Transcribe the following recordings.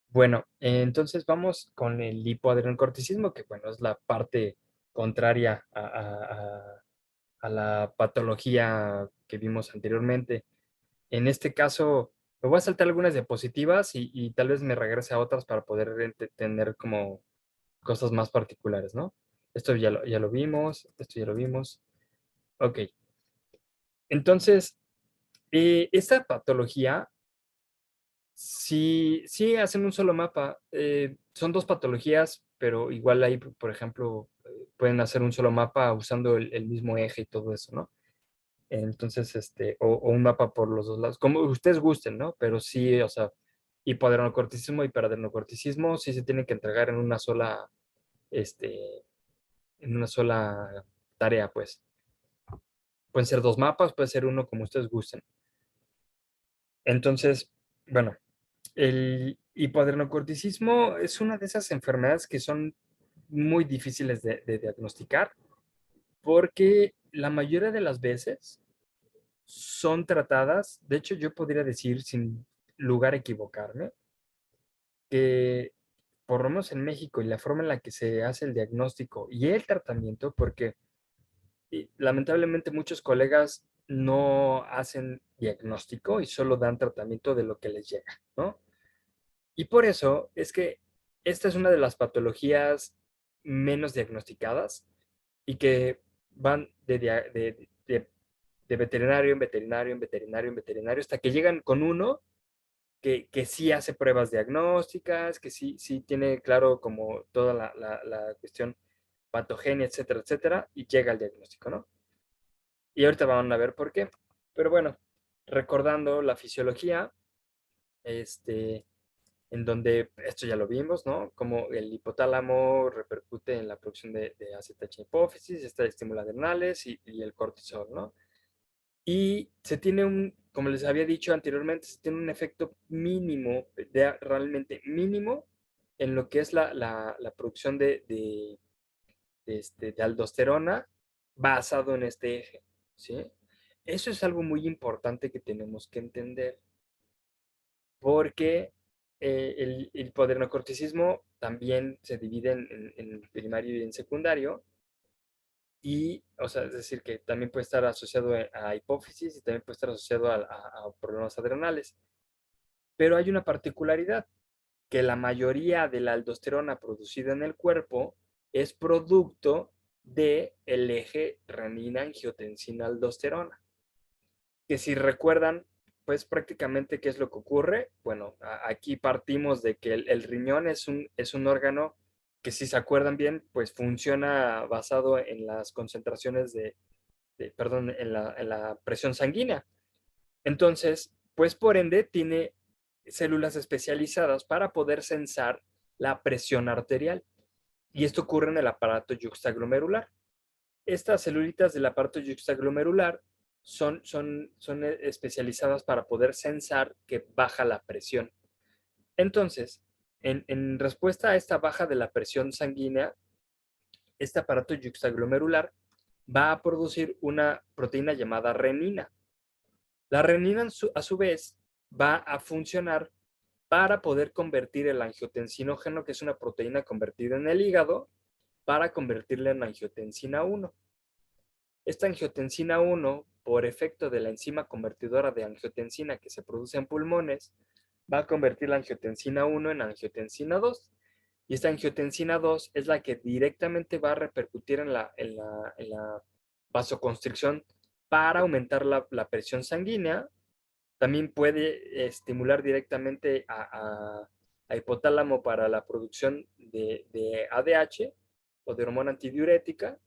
Bueno, entonces vamos con el hipoadrenocorticismo, que bueno, es la parte contraria a la patología que vimos anteriormente. En este caso, me voy a saltar algunas diapositivas y tal vez me regrese a otras para poder tener como cosas más particulares, ¿no? Esto ya lo vimos, esto ya lo vimos. Ok, entonces, esta patología sí hacen un solo mapa. Son dos patologías, pero igual ahí, por ejemplo, pueden hacer un solo mapa usando el mismo eje y todo eso, ¿no? Entonces, o un mapa por los dos lados, como ustedes gusten, ¿no? Pero sí, o sea, hipoadrenocorticismo y paradrenocorticismo sí se tienen que entregar este, en una sola tarea, pues. Pueden ser dos mapas, puede ser uno como ustedes gusten. Entonces, bueno, el hipoadrenocorticismo es una de esas enfermedades que son muy difíciles de diagnosticar porque la mayoría de las veces son tratadas, de hecho yo podría decir sin lugar a equivocarme, que por lo menos en México y la forma en la que se hace el diagnóstico y el tratamiento, porque lamentablemente muchos colegas no hacen diagnóstico y solo dan tratamiento de lo que les llega, ¿no? Y por eso es que esta es una de las patologías menos diagnosticadas y que van de veterinario en veterinario, en veterinario, en veterinario, hasta que llegan con uno que sí hace pruebas diagnósticas, que sí tiene claro como toda la cuestión patogenia, etcétera, etcétera, y llega al diagnóstico, ¿no? Y ahorita van a ver por qué. Pero bueno, recordando la fisiología, este, en donde esto ya lo vimos, ¿no? Como el hipotálamo repercute en la producción de ACTH hipófisis, esta estímulo adrenales y el cortisol, ¿no? Y se tiene como les había dicho anteriormente, se tiene un efecto mínimo, realmente mínimo, en lo que es la producción de aldosterona basado en este eje, ¿sí? Eso es algo muy importante que tenemos que entender, porque el hipoadrenocorticismo también se divide en primario y en secundario, y, o sea, es decir, que también puede estar asociado a hipófisis y también puede estar asociado a problemas adrenales. Pero hay una particularidad, que la mayoría de la aldosterona producida en el cuerpo es producto del eje renina-angiotensina-aldosterona. Que si recuerdan, pues prácticamente qué es lo que ocurre. Bueno, aquí partimos de que el riñón es un órgano que, si se acuerdan bien, pues funciona basado en las concentraciones perdón, en la presión sanguínea. Entonces, pues por ende tiene células especializadas para poder sensar la presión arterial. Y esto ocurre en el aparato yuxtaglomerular. Estas celulitas del aparato yuxtaglomerular son especializadas para poder sensar que baja la presión. Entonces, en respuesta a esta baja de la presión sanguínea, este aparato yuxtaglomerular va a producir una proteína llamada renina. La renina, a su vez, va a funcionar para poder convertir el angiotensinógeno, que es una proteína convertida en el hígado, para convertirla en angiotensina 1. Esta angiotensina 1, por efecto de la enzima convertidora de angiotensina que se produce en pulmones, va a convertir la angiotensina 1 en angiotensina 2. Y esta angiotensina 2 es la que directamente va a repercutir en la vasoconstricción para aumentar la presión sanguínea. También puede estimular directamente a hipotálamo para la producción de ADH o de hormona antidiurética,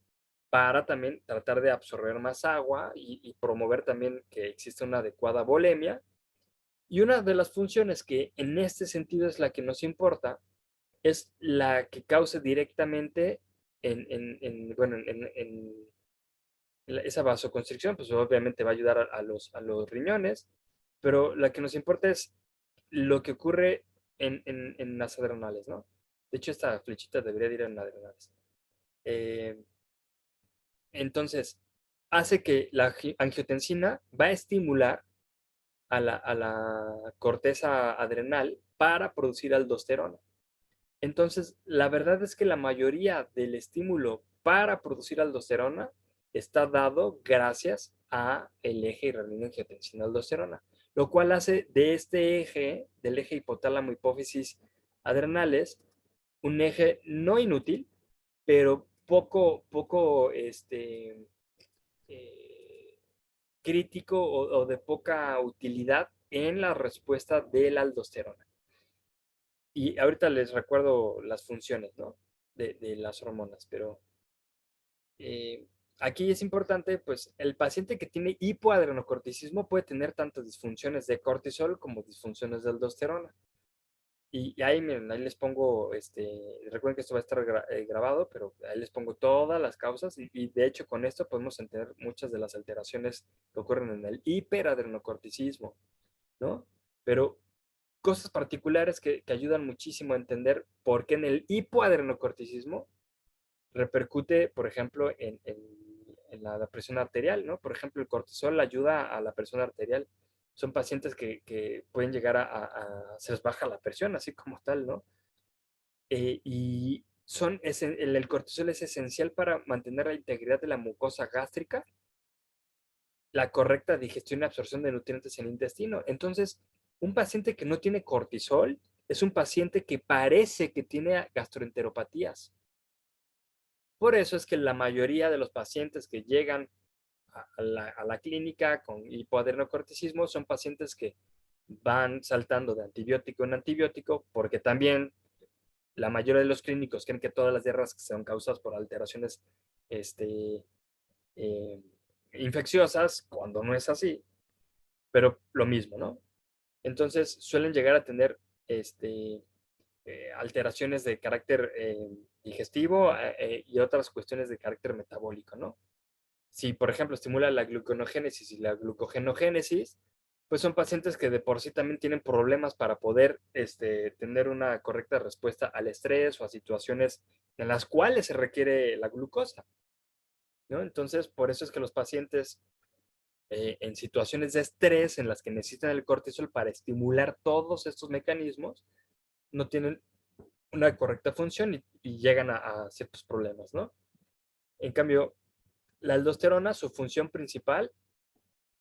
para también tratar de absorber más agua y promover también que exista una adecuada volemia. Y una de las funciones que en este sentido es la que nos importa, es la que cause directamente bueno, esa vasoconstricción, pues obviamente va a ayudar a los riñones, pero la que nos importa es lo que ocurre en las adrenales, ¿no? De hecho, esta flechita debería ir en adrenales. Eh, entonces, hace que la angiotensina va a estimular a la corteza adrenal para producir aldosterona. Entonces, la verdad es que la mayoría del estímulo para producir aldosterona está dado gracias a el eje renin-angiotensina-aldosterona, lo cual hace de este eje, del eje hipotálamo hipófisis adrenales, un eje no inútil, pero poco eh, crítico o de poca utilidad en la respuesta de la aldosterona. Y ahorita les recuerdo las funciones, ¿no? De las hormonas, pero eh, aquí es importante, pues el paciente que tiene hipoadrenocorticismo puede tener tanto disfunciones de cortisol como disfunciones de aldosterona. Y ahí, miren, ahí les pongo, recuerden que esto va a estar grabado, pero ahí les pongo todas las causas y de hecho con esto podemos entender muchas de las alteraciones que ocurren en el hiperadrenocorticismo, ¿no? Pero cosas particulares que ayudan muchísimo a entender por qué en el hipoadrenocorticismo repercute, por ejemplo, en la presión arterial, ¿no? Por ejemplo, el cortisol ayuda a la presión arterial. Son pacientes que pueden llegar se les baja la presión, así como tal, ¿no? Y el cortisol es esencial para mantener la integridad de la mucosa gástrica, la correcta digestión y absorción de nutrientes en el intestino. Entonces, un paciente que no tiene cortisol es un paciente que parece que tiene gastroenteropatías. Por eso es que la mayoría de los pacientes que llegan a la clínica con hipoadrenocorticismo son pacientes que van saltando de antibiótico en antibiótico, porque también la mayoría de los clínicos creen que todas las diarreas son causadas por alteraciones este, eh, infecciosas, cuando no es así, pero lo mismo, ¿no? Entonces suelen llegar a tener alteraciones de carácter digestivo y otras cuestiones de carácter metabólico, ¿no? Si, por ejemplo, estimula la gluconogénesis y la glucogenogénesis, pues son pacientes que de por sí también tienen problemas para poder tener una correcta respuesta al estrés o a situaciones en las cuales se requiere la glucosa, ¿no? Entonces, por eso es que los pacientes en situaciones de estrés en las que necesitan el cortisol para estimular todos estos mecanismos, no tienen una correcta función y llegan a ciertos problemas, ¿no? En cambio, la aldosterona, su función principal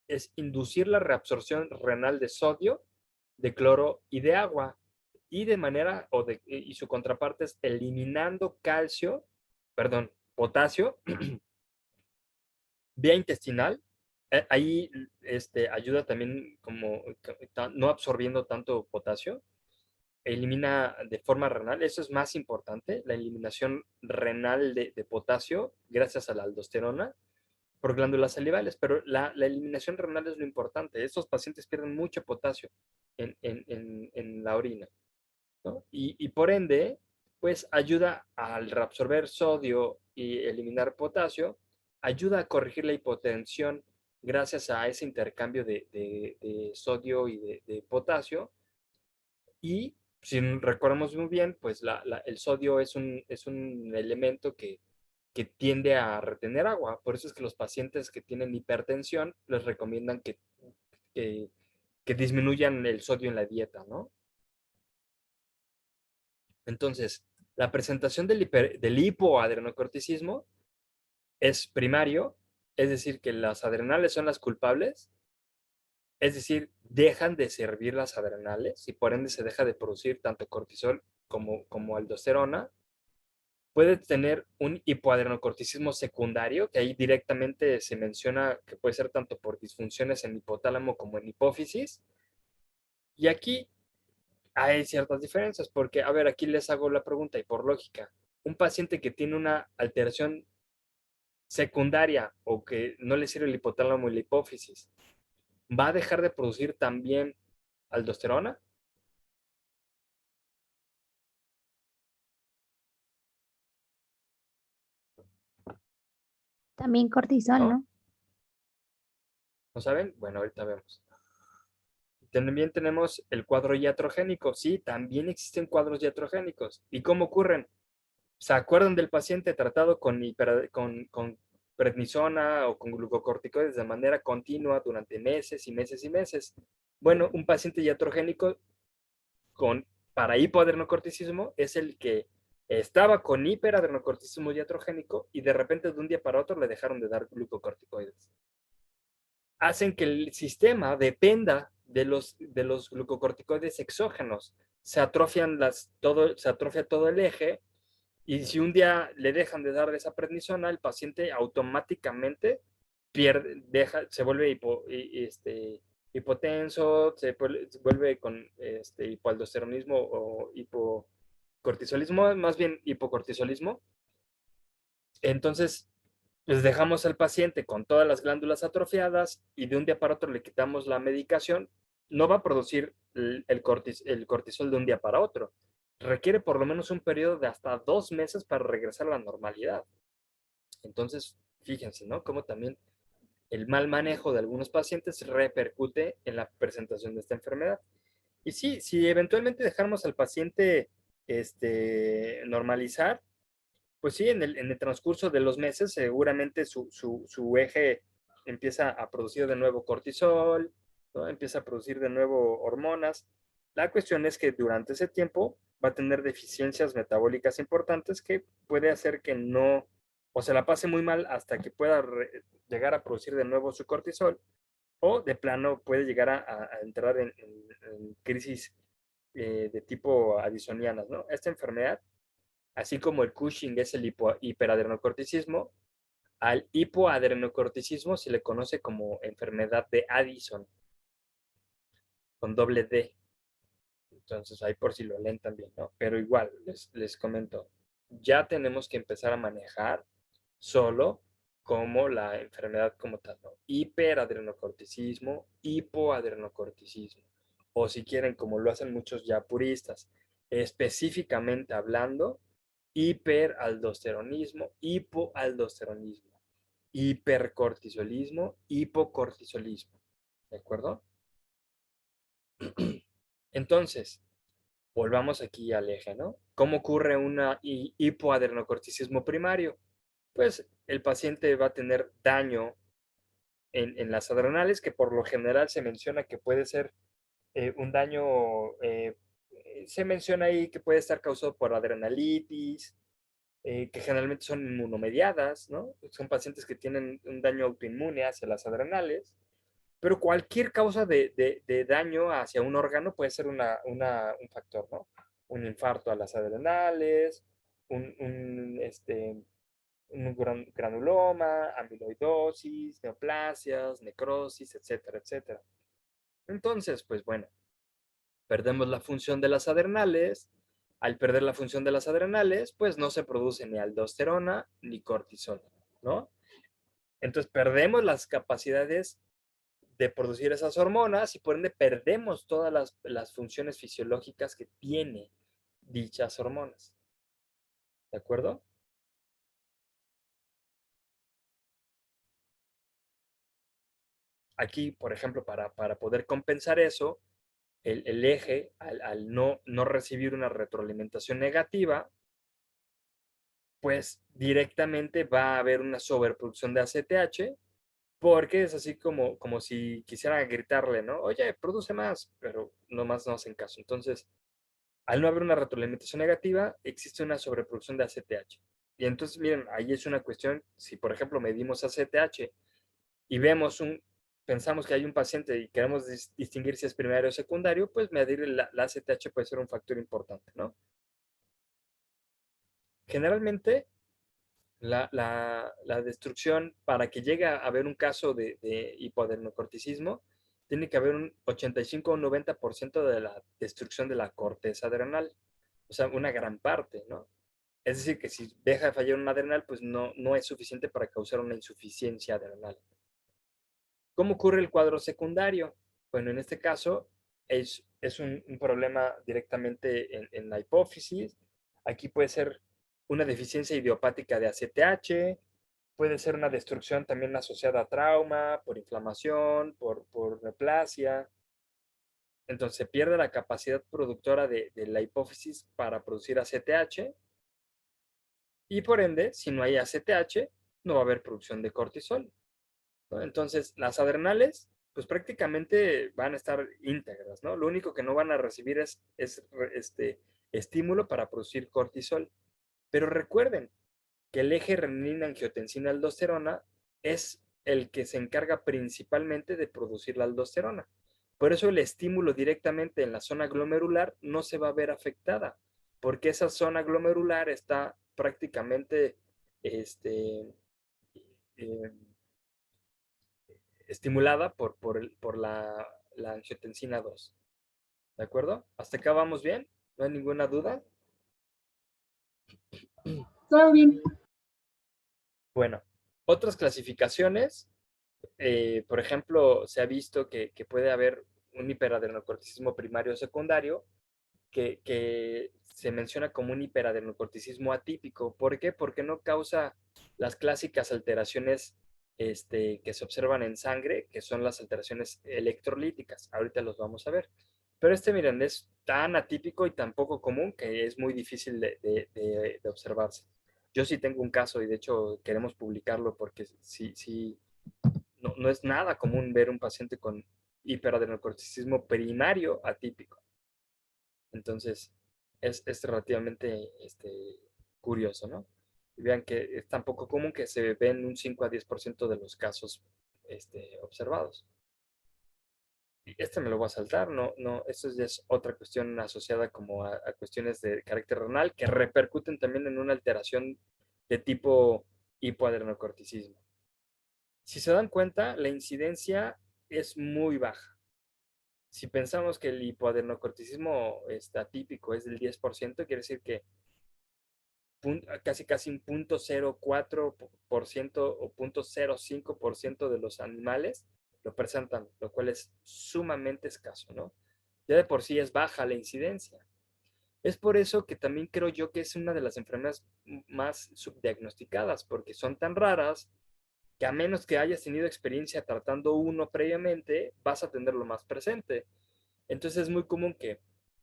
es inducir la reabsorción renal de sodio, de cloro y de agua, y de manera, y su contraparte es eliminando potasio, vía intestinal. Ahí ayuda también como no absorbiendo tanto potasio, elimina de forma renal, eso es más importante, la eliminación renal de potasio gracias a la aldosterona por glándulas salivales, pero la eliminación renal es lo importante. Estos pacientes pierden mucho potasio en la orina, ¿no? Y por ende, pues ayuda al reabsorber sodio y eliminar potasio, ayuda a corregir la hipotensión gracias a ese intercambio de sodio y de potasio. Y si recordamos muy bien, pues el sodio es un elemento que tiende a retener agua. Por eso es que los pacientes que tienen hipertensión les recomiendan que, que disminuyan el sodio en la dieta, ¿no? Entonces, la presentación del hipoadrenocorticismo es primario, es decir, que las adrenales son las culpables, es decir, dejan de servir las adrenales y por ende se deja de producir tanto cortisol como aldosterona. Puede tener un hipoadrenocorticismo secundario, que ahí directamente se menciona que puede ser tanto por disfunciones en hipotálamo como en hipófisis. Y aquí hay ciertas diferencias, porque, a ver, aquí les hago la pregunta y por lógica, un paciente que tiene una alteración secundaria o que no le sirve el hipotálamo y la hipófisis, ¿va a dejar de producir también aldosterona? También cortisol, ¿No? ¿no? ¿No saben? Bueno, ahorita vemos. También tenemos el cuadro iatrogénico. Sí, también existen cuadros iatrogénicos. ¿Y cómo ocurren? ¿Se acuerdan del paciente tratado con prednisona o con glucocorticoides de manera continua durante meses y meses y meses? Bueno, un paciente iatrogénico para hipoadrenocorticismo es el que estaba con hiperadrenocorticismo iatrogénico y de repente de un día para otro le dejaron de dar glucocorticoides. Hacen que el sistema dependa de los glucocorticoides exógenos. Se se atrofia todo el eje y si un día le dejan de dar esa prednisona, el paciente automáticamente se vuelve hipotenso, se vuelve con hipoaldosteronismo o hipocortisolismo, más bien hipocortisolismo. Entonces, pues dejamos al paciente con todas las glándulas atrofiadas y de un día para otro le quitamos la medicación, no va a producir el cortisol de un día para otro. Requiere por lo menos un periodo de hasta 2 meses para regresar a la normalidad. Entonces, fíjense, ¿no? Cómo también el mal manejo de algunos pacientes repercute en la presentación de esta enfermedad. Y sí, si eventualmente dejáramos al paciente normalizar, pues sí, en el transcurso de los meses seguramente su eje empieza a producir de nuevo cortisol, ¿no? Empieza a producir de nuevo hormonas. La cuestión es que durante ese tiempo va a tener deficiencias metabólicas importantes que puede hacer que no, o se la pase muy mal hasta que pueda llegar a producir de nuevo su cortisol, o de plano puede llegar a entrar en crisis de tipo addisonianas, ¿no? Esta enfermedad, así como el Cushing es el hiperadrenocorticismo, al hipoadrenocorticismo se le conoce como enfermedad de Addison, con doble D. Entonces, ahí por si lo leen también, ¿no? Pero igual, les comento, ya tenemos que empezar a manejar solo como la enfermedad como tal, ¿no? Hiperadrenocorticismo, hipoadrenocorticismo. O si quieren, como lo hacen muchos ya puristas, específicamente hablando, hiperaldosteronismo, hipoaldosteronismo, hipercortisolismo, hipocortisolismo. ¿De acuerdo? Entonces, volvamos aquí al eje, ¿no? ¿Cómo ocurre un hipoadrenocorticismo primario? Pues el paciente va a tener daño en las adrenales, que por lo general se menciona que puede ser un daño, se menciona ahí que puede estar causado por adrenalitis, que generalmente son inmunomediadas, ¿no? Son pacientes que tienen un daño autoinmune hacia las adrenales, pero cualquier causa de daño hacia un órgano puede ser un factor, ¿no? Un infarto a las adrenales, un granuloma, amiloidosis, neoplasias, necrosis, etcétera, etcétera. Entonces, pues bueno, perdemos la función de las adrenales. Al perder la función de las adrenales, pues no se produce ni aldosterona ni cortisol, ¿no? Entonces perdemos las capacidades de producir esas hormonas y por ende perdemos todas las funciones fisiológicas que tiene dichas hormonas. ¿De acuerdo? Aquí, por ejemplo, para poder compensar eso, el eje, al no recibir una retroalimentación negativa, pues directamente va a haber una sobreproducción de ACTH, porque es así como si quisieran gritarle, ¿no? Oye, produce más, pero nomás no hacen caso. Entonces, al no haber una retroalimentación negativa, existe una sobreproducción de ACTH. Y entonces, miren, ahí es una cuestión, si por ejemplo medimos ACTH y pensamos que hay un paciente y queremos distinguir si es primario o secundario, pues medir la ACTH puede ser un factor importante, ¿no? Generalmente, la destrucción, para que llegue a haber un caso de hipoadrenocorticismo, tiene que haber un 85 o 90% de la destrucción de la corteza adrenal. O sea, una gran parte, ¿no? Es decir, que si deja de fallar un adrenal, pues no es suficiente para causar una insuficiencia adrenal. ¿Cómo ocurre el cuadro secundario? Bueno, en este caso es un problema directamente en la hipófisis. Aquí puede ser una deficiencia idiopática de ACTH, puede ser una destrucción también asociada a trauma, por inflamación, por neoplasia. Entonces se pierde la capacidad productora de la hipófisis para producir ACTH y por ende, si no hay ACTH, no va a haber producción de cortisol, ¿no? Entonces, las adrenales pues prácticamente van a estar íntegras, ¿no? Lo único que no van a recibir estímulo para producir cortisol. Pero recuerden que el eje renina-angiotensina-aldosterona es el que se encarga principalmente de producir la aldosterona. Por eso el estímulo directamente en la zona glomerular no se va a ver afectada, porque esa zona glomerular está prácticamente este, eh, estimulada por la angiotensina 2. ¿De acuerdo? ¿Hasta acá vamos bien? ¿No hay ninguna duda? Todo bien. Bueno, otras clasificaciones, por ejemplo, se ha visto que puede haber un hiperadenocorticismo primario o secundario que se menciona como un hiperadenocorticismo atípico. ¿Por qué? Porque no causa las clásicas alteraciones que se observan en sangre, que son las alteraciones electrolíticas. Ahorita los vamos a ver. Pero miren, es tan atípico y tan poco común que es muy difícil de observarse. Yo sí tengo un caso y de hecho queremos publicarlo porque sí, no es nada común ver un paciente con hiperadenocorticismo primario atípico. Entonces, es relativamente curioso, ¿no? Y vean que es tan poco común que se ve en un 5 a 10% de los casos observados. Y me lo voy a saltar, no, esto ya es otra cuestión asociada como a cuestiones de carácter renal que repercuten también en una alteración de tipo hipoadrenocorticismo. Si se dan cuenta, la incidencia es muy baja. Si pensamos que el hipoadenocorticismo atípico es del 10%, quiere decir que casi un 0.04% o 0.05% de los animales lo presentan, lo cual es sumamente escaso, ¿no? Ya de por sí es baja la incidencia. Es por eso que también creo yo que es una de las enfermedades más subdiagnosticadas, porque son tan raras que a menos que hayas tenido experiencia tratando uno previamente, vas a tenerlo más presente. Entonces es muy común que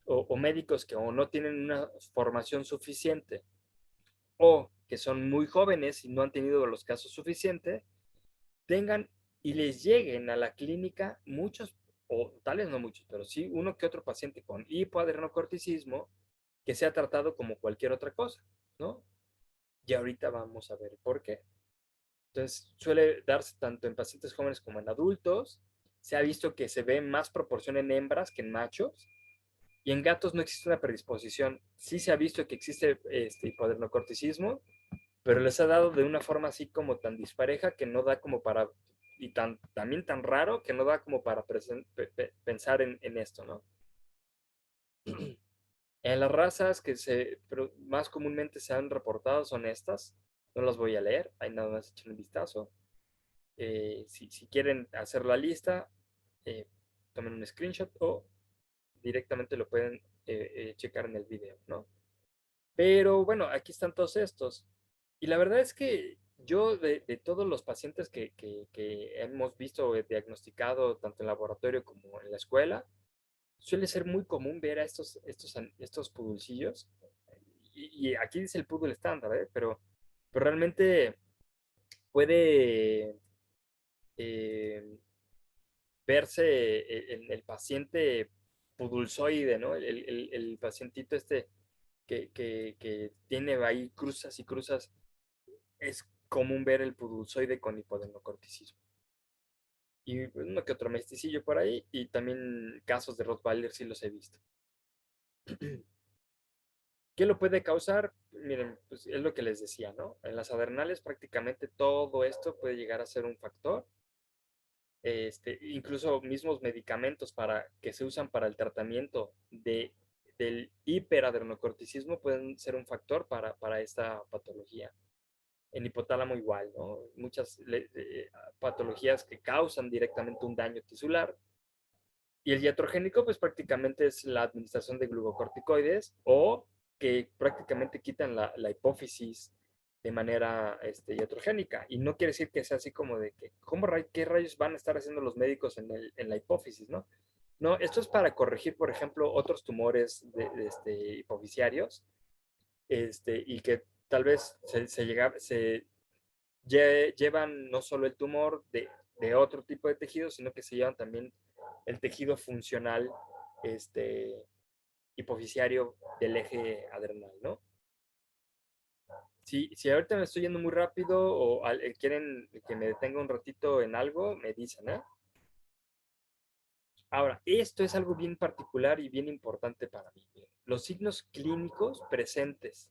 o médicos que o no tienen una formación suficiente o que son muy jóvenes y no han tenido los casos suficientes, tengan y les lleguen a la clínica muchos, o tal vez no muchos, pero sí uno que otro paciente con hipoadrenocorticismo que se ha tratado como cualquier otra cosa, ¿no? Y ahorita vamos a ver por qué. Entonces, suele darse tanto en pacientes jóvenes como en adultos. Se ha visto que se ve más proporción en hembras que en machos. Y en gatos no existe una predisposición. Sí se ha visto que existe hipoadrenocorticismo, pero les ha dado de una forma así como tan dispareja que no da como para, y también tan raro que no da como para pensar en esto, ¿no? En las razas que más comúnmente se han reportado son estas. No las voy a leer, ahí nada más echen un vistazo. Si quieren hacer la lista, eh, tomen un screenshot o directamente lo pueden checar en el video, ¿no? Pero bueno, aquí están todos estos. Y la verdad es que yo de todos los pacientes que hemos visto diagnosticado tanto en laboratorio como en la escuela, suele ser muy común ver a estos pudulcillos. Y aquí dice el pudul estándar, ¿eh? Pero realmente puede eh, verse en el paciente pudulzoide, ¿no? El pacientito que tiene ahí cruzas y cruzas, es común ver el pudulzoide con hipodenocorticismo. Y uno que otro mesticillo por ahí, y también casos de Rottweiler sí los he visto. ¿Qué lo puede causar? Miren, pues es lo que les decía, ¿no? En las adrenales prácticamente todo esto puede llegar a ser un factor. Incluso mismos medicamentos que se usan para el tratamiento del hiperadrenocorticismo pueden ser un factor para esta patología. En hipotálamo igual, ¿no? Muchas patologías que causan directamente un daño tisular. Y el iatrogénico, pues prácticamente es la administración de glucocorticoides o que prácticamente quitan la hipófisis de manera iatrogénica. Y no quiere decir que sea así como de que, ¿qué rayos van a estar haciendo los médicos en la hipófisis, no? No, esto es para corregir, por ejemplo, otros tumores hipofisiarios y que tal vez se llevan no solo el tumor de otro tipo de tejido, sino que se llevan también el tejido funcional hipofisiario del eje adrenal, ¿no? Si ahorita me estoy yendo muy rápido o quieren que me detenga un ratito en algo, me dicen, ¿eh? Ahora, esto es algo bien particular y bien importante para mí. Los signos clínicos presentes,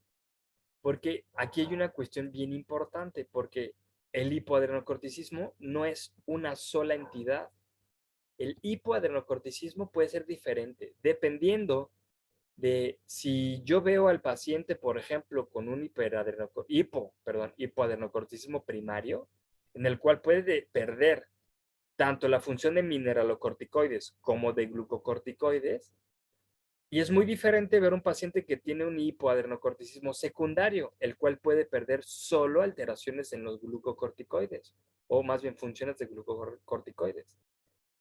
porque aquí hay una cuestión bien importante, porque el hipoadrenocorticismo no es una sola entidad. El hipoadrenocorticismo puede ser diferente, dependiendo de si yo veo al paciente, por ejemplo, con un hipoadrenocorticismo primario, en el cual puede perder tanto la función de mineralocorticoides como de glucocorticoides, y es muy diferente ver un paciente que tiene un hipoadrenocorticismo secundario, el cual puede perder solo alteraciones en los glucocorticoides, o más bien funciones de glucocorticoides.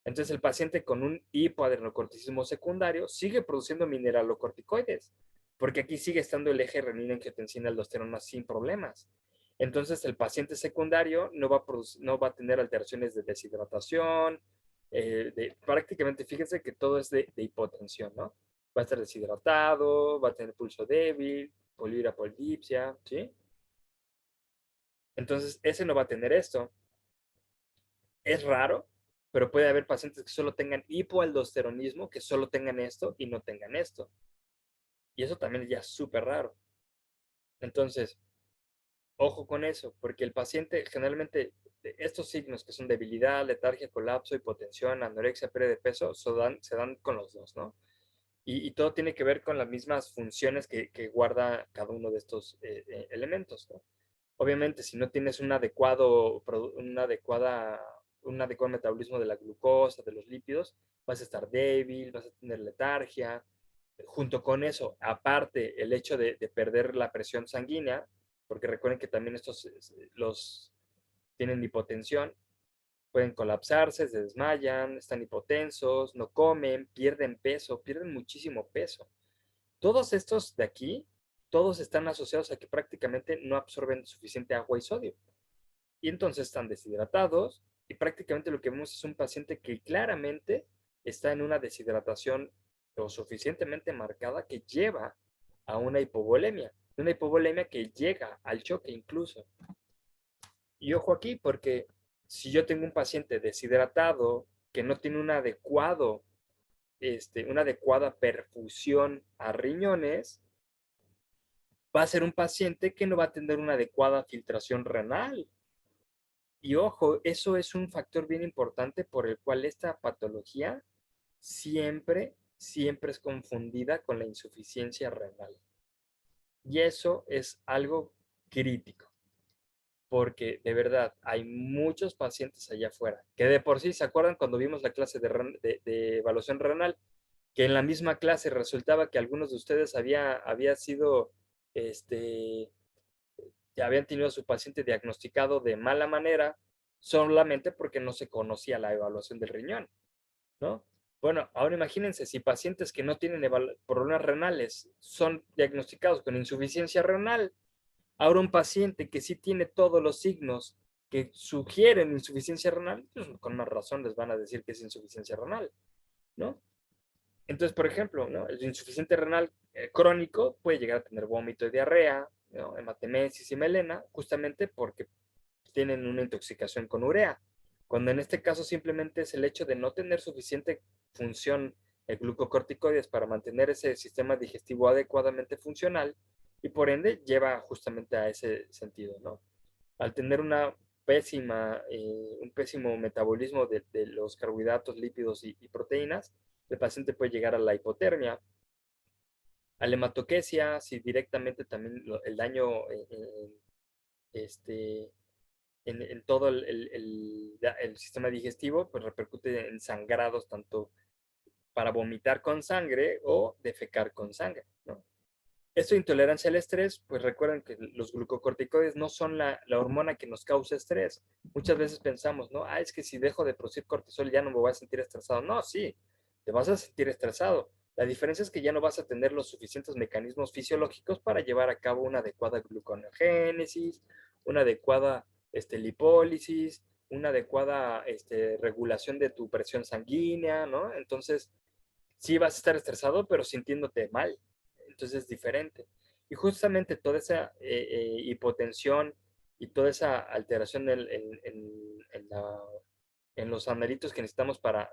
Entonces el paciente con un hipoadrenocorticismo secundario sigue produciendo mineralocorticoides, porque aquí sigue estando el eje renina-angiotensina-aldosterona sin problemas. Entonces el paciente secundario no va a tener alteraciones de deshidratación, prácticamente fíjense que todo es de hipotensión, ¿no? Va a estar deshidratado, va a tener pulso débil, polirapolipsia, ¿sí? Entonces ese no va a tener esto. Es raro, pero puede haber pacientes que solo tengan hipoaldosteronismo, que solo tengan esto y no tengan esto. Y eso también es ya súper raro. Entonces, ojo con eso, porque el paciente generalmente, estos signos que son debilidad, letargia, colapso, hipotensión, anorexia, pérdida de peso, se dan con los dos, ¿no? Y todo tiene que ver con las mismas funciones que guarda cada uno de estos elementos, ¿no? Obviamente, si no tienes un adecuado metabolismo de la glucosa, de los lípidos, vas a estar débil, vas a tener letargia. Junto con eso, aparte, el hecho de perder la presión sanguínea, porque recuerden que también estos los tienen hipotensión, pueden colapsarse, se desmayan, están hipotensos, no comen, pierden peso, pierden muchísimo peso. Todos estos de aquí, todos están asociados a que prácticamente no absorben suficiente agua y sodio. Y entonces están deshidratados y prácticamente lo que vemos es un paciente que claramente está en una deshidratación lo suficientemente marcada que lleva a una hipovolemia que llega al choque incluso. Y ojo aquí, porque si yo tengo un paciente deshidratado que no tiene una adecuada perfusión a riñones, va a ser un paciente que no va a tener una adecuada filtración renal. Y ojo, eso es un factor bien importante por el cual esta patología siempre es confundida con la insuficiencia renal. Y eso es algo crítico, porque de verdad hay muchos pacientes allá afuera que de por sí se acuerdan cuando vimos la clase de evaluación renal, que en la misma clase resultaba que algunos de ustedes había sido este, ya habían tenido a su paciente diagnosticado de mala manera solamente porque no se conocía la evaluación del riñón, ¿no? Bueno, ahora imagínense si pacientes que no tienen problemas renales son diagnosticados con insuficiencia renal, ahora un paciente que sí tiene todos los signos que sugieren insuficiencia renal, pues con más razón les van a decir que es insuficiencia renal, ¿no? Entonces, por ejemplo, ¿no? El insuficiente renal crónico puede llegar a tener vómito y diarrea, ¿no? Hematemesis y melena, justamente porque tienen una intoxicación con urea. Cuando en este caso simplemente es el hecho de no tener suficiente función de glucocorticoides para mantener ese sistema digestivo adecuadamente funcional y por ende lleva justamente a ese sentido, ¿no? Al tener un pésimo metabolismo de los carbohidratos, lípidos y proteínas, el paciente puede llegar a la hipotermia, a la hematoquesia, si directamente también el daño este, en todo el sistema digestivo, pues repercute en sangrados tanto para vomitar con sangre o defecar con sangre, ¿no? Esto de intolerancia al estrés, pues recuerden que los glucocorticoides no son la hormona que nos causa estrés. Muchas veces pensamos, ¿no? Ah, es que si dejo de producir cortisol ya no me voy a sentir estresado. No, sí, te vas a sentir estresado. La diferencia es que ya no vas a tener los suficientes mecanismos fisiológicos para llevar a cabo una adecuada gluconeogénesis, una adecuada lipólisis, una adecuada regulación de tu presión sanguínea, ¿no? Entonces, sí vas a estar estresado, pero sintiéndote mal. Entonces es diferente. Y justamente toda esa hipotensión y toda esa alteración en los analitos que necesitamos para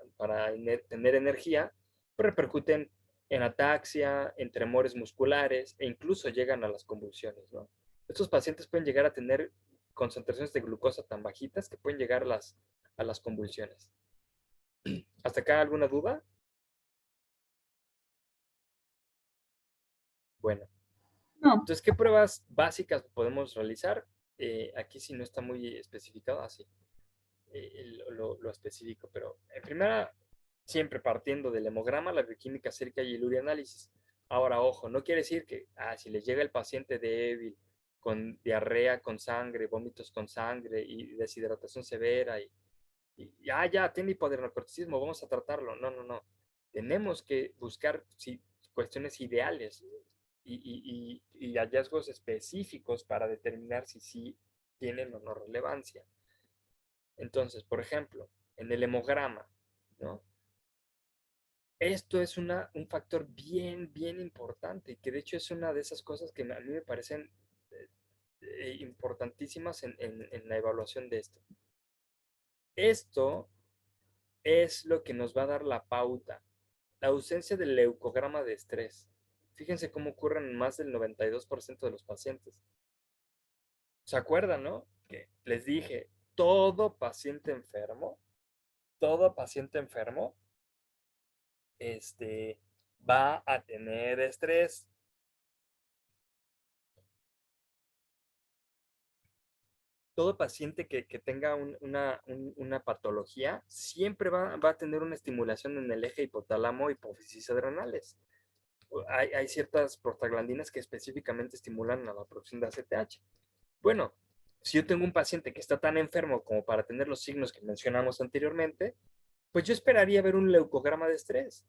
tener energía, pues repercuten en ataxia, en tremores musculares e incluso llegan a las convulsiones, ¿no? Estos pacientes pueden llegar a tener concentraciones de glucosa tan bajitas que pueden llegar a las convulsiones. ¿Hasta acá alguna duda? Bueno, No, entonces, ¿qué pruebas básicas podemos realizar? Aquí sí no está muy especificado, así lo específico, pero en primera, siempre partiendo del hemograma, la bioquímica sérica y el urianálisis. Ahora, ojo, no quiere decir que si les llega el paciente débil, con diarrea con sangre, vómitos con sangre y deshidratación severa ya tiene hipoadrenocorticismo, vamos a tratarlo. No, no, no. Tenemos que buscar cuestiones ideales y hallazgos específicos para determinar si sí tienen o no relevancia. Entonces, por ejemplo, en el hemograma, ¿no? Esto es un factor bien, bien importante, que de hecho es una de esas cosas que a mí me parecen importantísimas en la evaluación de esto. Esto es lo que nos va a dar la pauta. La ausencia del leucograma de estrés. Fíjense cómo ocurre en más del 92% de los pacientes. ¿Se acuerdan, no? Que les dije, todo paciente enfermo, va a tener estrés. Todo paciente que tenga una patología siempre va a tener una estimulación en el eje hipotálamo hipófisis adrenales. Hay ciertas prostaglandinas que específicamente estimulan a la producción de ACTH. Bueno, si yo tengo un paciente que está tan enfermo como para tener los signos que mencionamos anteriormente, pues yo esperaría ver un leucograma de estrés.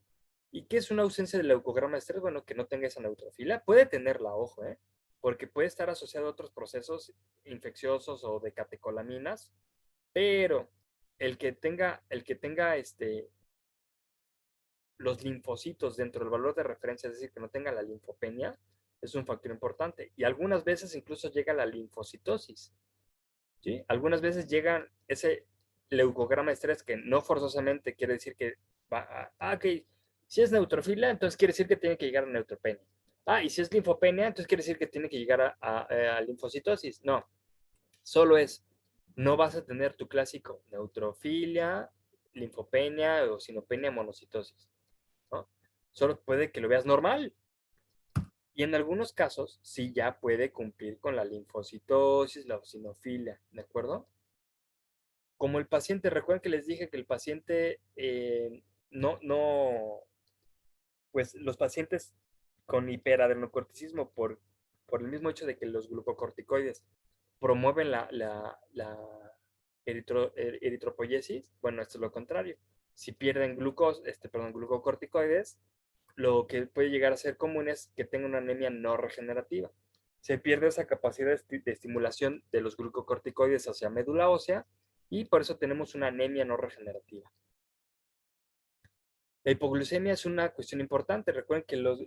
¿Y qué es una ausencia de leucograma de estrés? Bueno, que no tenga esa neutrofila. Puede tenerla, ojo, ¿eh? Porque puede estar asociado a otros procesos infecciosos o de catecolaminas, pero el que tenga los linfocitos dentro del valor de referencia, es decir, que no tenga la linfopenia, es un factor importante. Y algunas veces incluso llega la linfocitosis, ¿sí? Algunas veces llega ese leucograma de estrés que no forzosamente quiere decir que ok, si es neutrofila, entonces quiere decir que tiene que llegar a neutropenia. Y si es linfopenia, entonces quiere decir que tiene que llegar a linfocitosis. No, solo no vas a tener tu clásico neutrofilia, linfopenia o sinopenia monocitosis, ¿no? Solo puede que lo veas normal. Y en algunos casos sí ya puede cumplir con la linfocitosis, la eosinofilia, ¿de acuerdo? Como el paciente, recuerden que les dije que el paciente pues los pacientes con hiperadrenocorticismo por el mismo hecho de que los glucocorticoides promueven la eritropoyesis, bueno, esto es lo contrario. Si pierden glucocorticoides, lo que puede llegar a ser común es que tenga una anemia no regenerativa. Se pierde esa capacidad de estimulación de los glucocorticoides hacia médula ósea y por eso tenemos una anemia no regenerativa. La hipoglucemia es una cuestión importante. Recuerden que los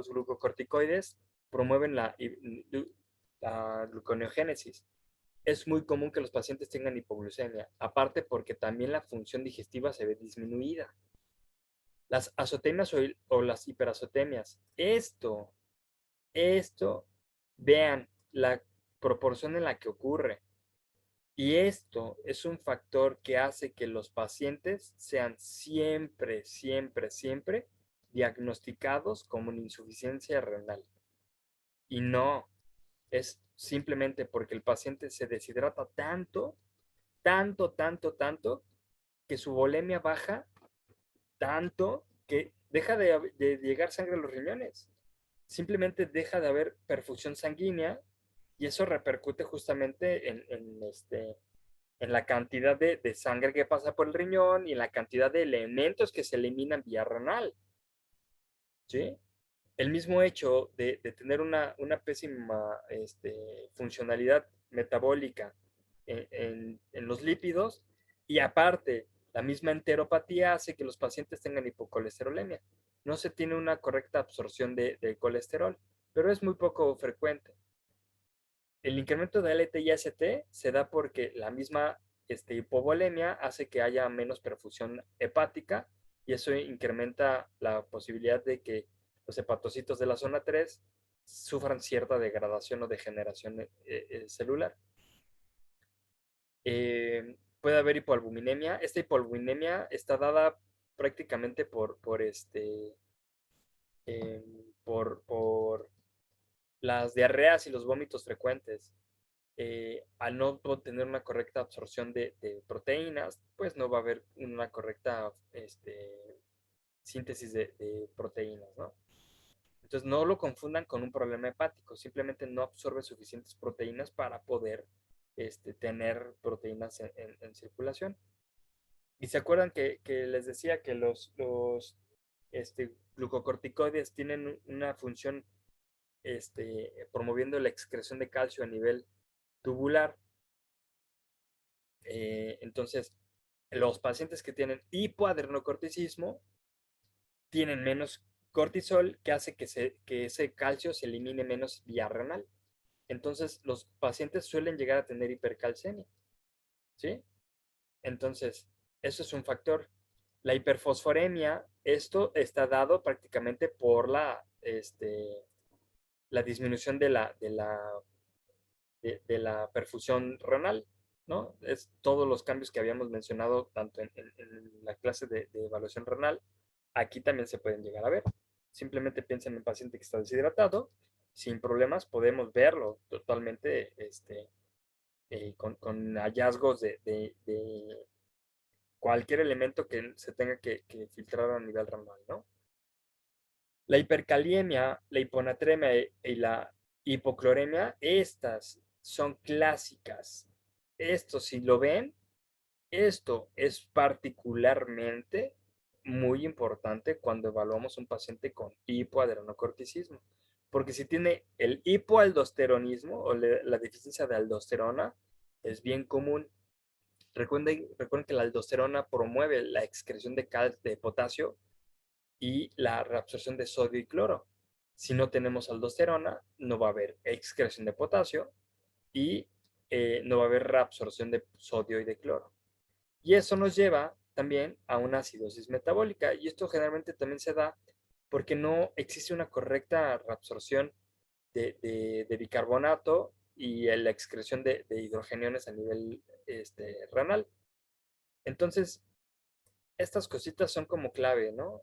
glucocorticoides promueven la gluconeogénesis. Es muy común que los pacientes tengan hipoglucemia, aparte porque también la función digestiva se ve disminuida. Las azotemias o las hiperazotemias. Esto, vean la proporción en la que ocurre. Y esto es un factor que hace que los pacientes sean siempre, siempre, siempre diagnosticados como una insuficiencia renal. Y no, es simplemente porque el paciente se deshidrata tanto, tanto, tanto, tanto, que su volemia baja tanto que deja de llegar sangre a los riñones. Simplemente deja de haber perfusión sanguínea y eso repercute justamente en la cantidad de sangre que pasa por el riñón y en la cantidad de elementos que se eliminan vía renal, ¿sí? El mismo hecho de tener una pésima funcionalidad metabólica en los lípidos, y aparte, la misma enteropatía hace que los pacientes tengan hipocolesterolemia. No se tiene una correcta absorción de colesterol, pero es muy poco frecuente. El incremento de LT y ST se da porque la misma hipovolemia hace que haya menos perfusión hepática, y eso incrementa la posibilidad de que los hepatocitos de la zona 3 sufran cierta degradación o degeneración celular. Puede haber hipoalbuminemia. Esta hipoalbuminemia está dada prácticamente eh, por las diarreas y los vómitos frecuentes. Al no tener una correcta absorción de proteínas, pues no va a haber una correcta síntesis de proteínas, ¿no? Entonces no lo confundan con un problema hepático, simplemente no absorbe suficientes proteínas para poder tener proteínas en circulación. Y se acuerdan que les decía que los glucocorticoides tienen una función promoviendo la excreción de calcio a nivel tubular. Entonces, los pacientes que tienen hipoadrenocorticismo tienen menos cortisol, que hace que ese calcio se elimine menos vía renal. Entonces, los pacientes suelen llegar a tener hipercalcemia, ¿sí? Entonces, eso es un factor. La hiperfosforemia, esto está dado prácticamente por la disminución de la perfusión renal, ¿no? Es todos los cambios que habíamos mencionado tanto en la clase de evaluación renal, aquí también se pueden llegar a ver. Simplemente piensen en un paciente que está deshidratado, sin problemas podemos verlo totalmente con hallazgos de cualquier elemento que se tenga que filtrar a nivel renal, ¿no? La hipercaliemia, la hiponatremia y la hipocloremia, estas son clásicas. Esto, si lo ven, esto es particularmente muy importante cuando evaluamos un paciente con hipoadrenocorticismo, porque si tiene el hipoaldosteronismo o la deficiencia de aldosterona, es bien común. Recuerden que la aldosterona promueve la excreción de potasio y la reabsorción de sodio y cloro. Si no tenemos aldosterona, no va a haber excreción de potasio y no va a haber reabsorción de sodio y de cloro. Y eso nos lleva también a una acidosis metabólica. Y esto generalmente también se da porque no existe una correcta reabsorción de bicarbonato y la excreción de hidrogeniones a nivel renal. Entonces, estas cositas son como clave, ¿no?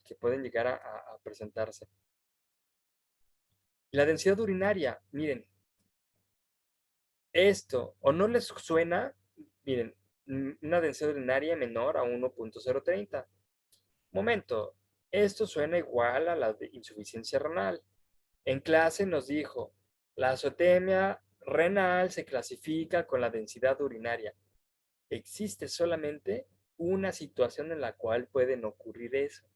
Que pueden llegar a presentarse. La densidad urinaria, miren, esto, o no les suena, miren, una densidad urinaria menor a 1.030. Momento, esto suena igual a la de insuficiencia renal. En clase nos dijo, la azotemia renal se clasifica con la densidad urinaria. Existe solamente una situación en la cual pueden ocurrir eso.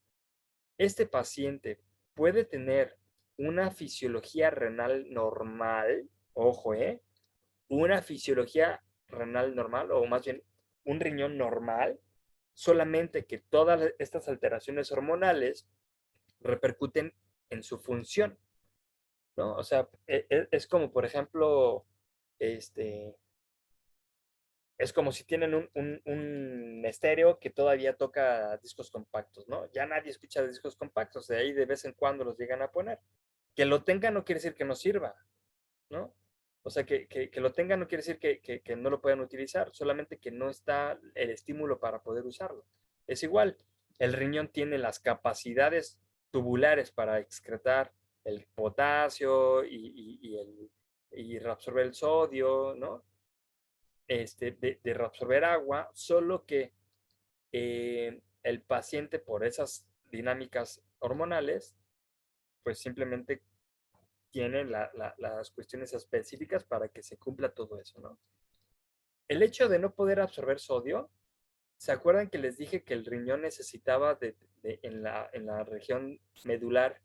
Este paciente puede tener una fisiología renal normal, ojo, una fisiología renal normal, o más bien un riñón normal, solamente que todas estas alteraciones hormonales repercuten en su función, ¿no? O sea, es como, por ejemplo, este, es como si tienen un estéreo que todavía toca discos compactos, ¿no? Ya nadie escucha discos compactos, de ahí de vez en cuando los llegan a poner. Que lo tengan no quiere decir que no sirva, ¿no? O sea, que lo tengan no quiere decir que no lo puedan utilizar, solamente que no está el estímulo para poder usarlo. Es igual, el riñón tiene las capacidades tubulares para excretar el potasio y reabsorber el sodio, ¿no? De reabsorber agua, solo que el paciente por esas dinámicas hormonales, pues simplemente tiene las cuestiones específicas para que se cumpla todo eso, ¿no? El hecho de no poder absorber sodio, ¿se acuerdan que les dije que el riñón necesitaba en la región medular,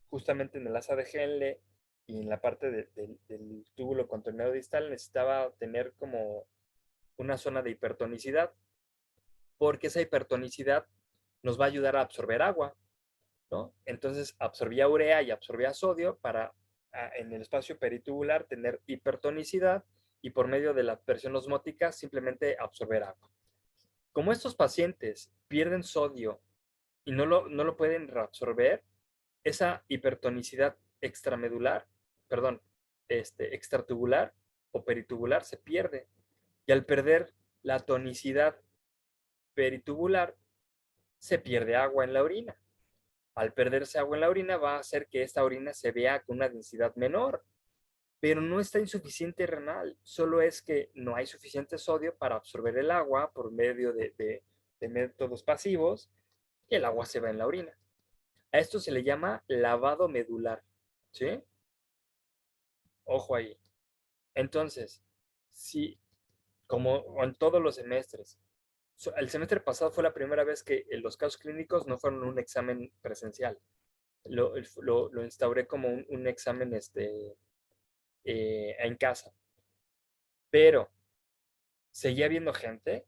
justamente en el asa de Henle y en la parte del túbulo contorneado distal, necesitaba tener como una zona de hipertonicidad, porque esa hipertonicidad nos va a ayudar a absorber agua, ¿no? Entonces absorbía urea y absorbía sodio para en el espacio peritubular tener hipertonicidad y por medio de la presión osmótica simplemente absorber agua. Como estos pacientes pierden sodio y no lo pueden reabsorber, esa hipertonicidad extramedular, perdón, extratubular o peritubular se pierde. Y al perder la tonicidad peritubular, se pierde agua en la orina. Al perderse agua en la orina va a hacer que esta orina se vea con una densidad menor, pero no está insuficiente renal, solo es que no hay suficiente sodio para absorber el agua por medio de métodos pasivos y el agua se va en la orina. A esto se le llama lavado medular, ¿sí? Ojo ahí. Entonces, si, como en todos los semestres, el semestre pasado fue la primera vez que los casos clínicos no fueron un examen presencial. Lo instauré como un examen en casa. Pero seguía viendo gente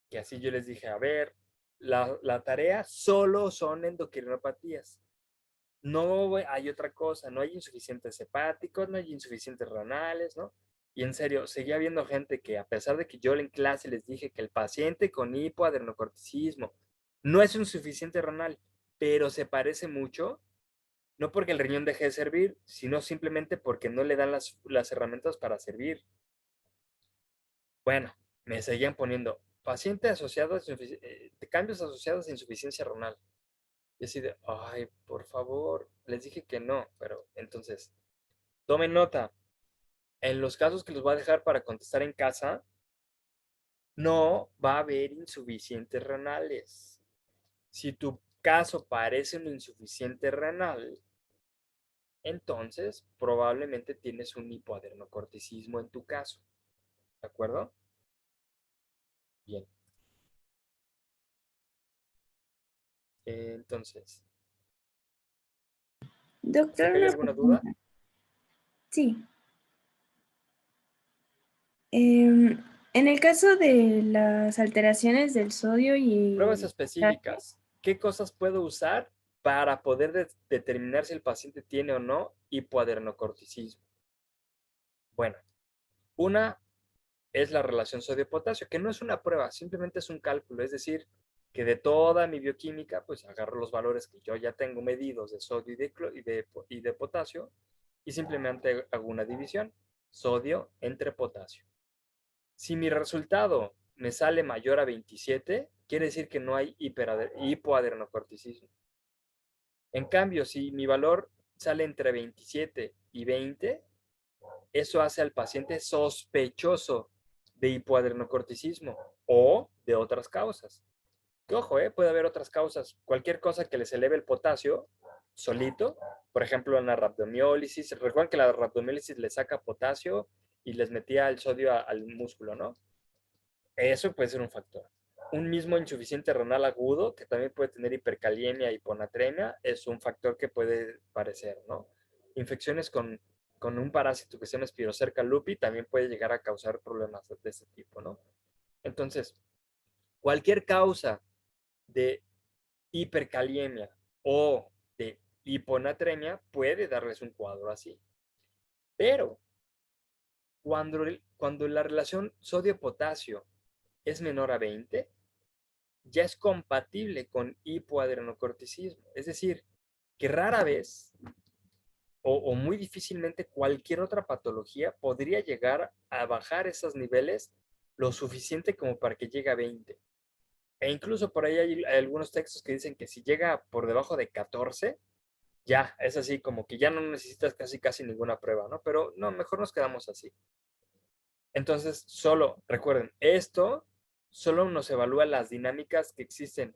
que así yo les dije, a ver, la tarea solo son endocrinopatías. No hay otra cosa, no hay insuficientes hepáticos, no hay insuficientes renales, ¿no? Y en serio, seguía viendo gente que a pesar de que yo en clase les dije que el paciente con hipoadrenocorticismo no es insuficiente renal, pero se parece mucho, no porque el riñón deje de servir, sino simplemente porque no le dan las herramientas para servir. Bueno, me seguían poniendo paciente asociado de cambios asociados a insuficiencia renal. Y así de, ay, por favor, les dije que no, pero entonces, tomen nota, en los casos que los voy a dejar para contestar en casa, no va a haber insuficientes renales. Si tu caso parece un insuficiente renal, entonces probablemente tienes un hipoadrenocorticismo en tu caso. ¿De acuerdo? Bien. Entonces, ¿hasta Doctor, acá hay una alguna duda? pregunta. Sí. Em, en el caso de las alteraciones del sodio y Pruebas el potasio, específicas. ¿Qué cosas puedo usar para poder determinar si el paciente tiene o no hipoadrenocorticismo? Bueno, una es la relación sodio-potasio, que no es una prueba, simplemente es un cálculo. Es decir, que de toda mi bioquímica, pues agarro los valores que yo ya tengo medidos de sodio y de potasio y simplemente hago una división. Sodio entre potasio. Si mi resultado me sale mayor a 27, quiere decir que no hay hipoadrenocorticismo. En cambio, si mi valor sale entre 27 y 20, eso hace al paciente sospechoso de hipoadrenocorticismo o de otras causas. Que ojo, puede haber otras causas. Cualquier cosa que les eleve el potasio solito, por ejemplo, en la rhabdomiólisis. Recuerden que la rhabdomiólisis le saca potasio y les metía el sodio al músculo, ¿no? Eso puede ser un factor. Un mismo insuficiente renal agudo, que también puede tener hipercaliemia, hiponatremia, es un factor que puede parecer, ¿no? Infecciones con un parásito que se llama Spirocerca lupi también puede llegar a causar problemas de ese tipo, ¿no? Entonces, cualquier causa de hipercaliemia o de hiponatremia puede darles un cuadro así. Pero cuando la relación sodio-potasio es menor a 20, ya es compatible con hipoadrenocorticismo. Es decir, que rara vez o muy difícilmente cualquier otra patología podría llegar a bajar esos niveles lo suficiente como para que llegue a 20. E incluso por ahí hay algunos textos que dicen que si llega por debajo de 14, ya, es así como que ya no necesitas casi ninguna prueba, ¿no? Pero no, mejor nos quedamos así. Entonces, solo recuerden, esto solo nos evalúa las dinámicas que existen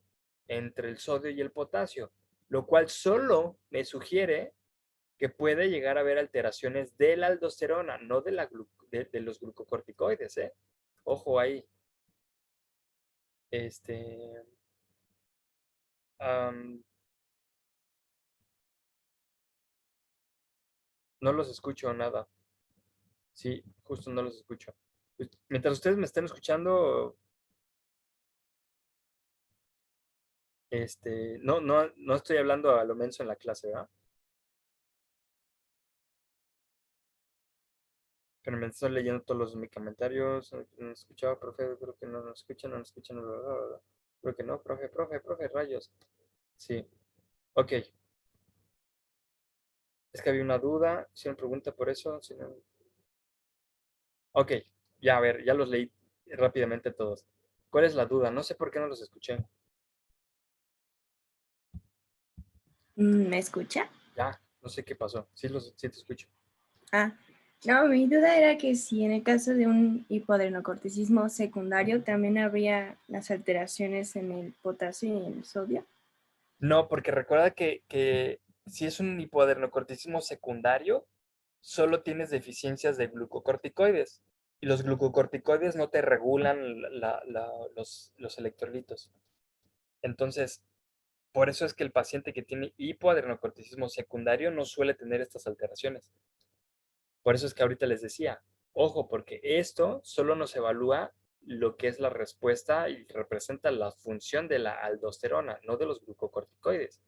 entre el sodio y el potasio, lo cual solo me sugiere que puede llegar a haber alteraciones de la aldosterona, no de los glucocorticoides, ¿eh? Ojo ahí. Este, am, no los escucho nada. Sí, justo no los escucho. Pues, mientras ustedes me estén escuchando, no estoy hablando a lo menso en la clase, ¿verdad? Pero me estoy leyendo todos mis comentarios. No escuchaba, profe, creo que no nos escuchan, no nos escuchan. Bla, bla, bla. Creo que no, profe, rayos. Sí, ok. Es que había una duda. Si me pregunta por eso. Si no... Ok, ya, a ver, ya los leí rápidamente todos. ¿Cuál es la duda? No sé por qué no los escuché. ¿Me escucha? Ya, no sé qué pasó. Sí te escucho. Ah, no, mi duda era que si en el caso de un hipoadrenocorticismo secundario también habría las alteraciones en el potasio y en el sodio. No, porque recuerda que si es un hipoadrenocorticismo secundario, solo tienes deficiencias de glucocorticoides. Y los glucocorticoides no te regulan los electrolitos. Entonces, por eso es que el paciente que tiene hipoadrenocorticismo secundario no suele tener estas alteraciones. Por eso es que ahorita les decía, ojo, porque esto solo nos evalúa lo que es la respuesta y representa la función de la aldosterona, no de los glucocorticoides.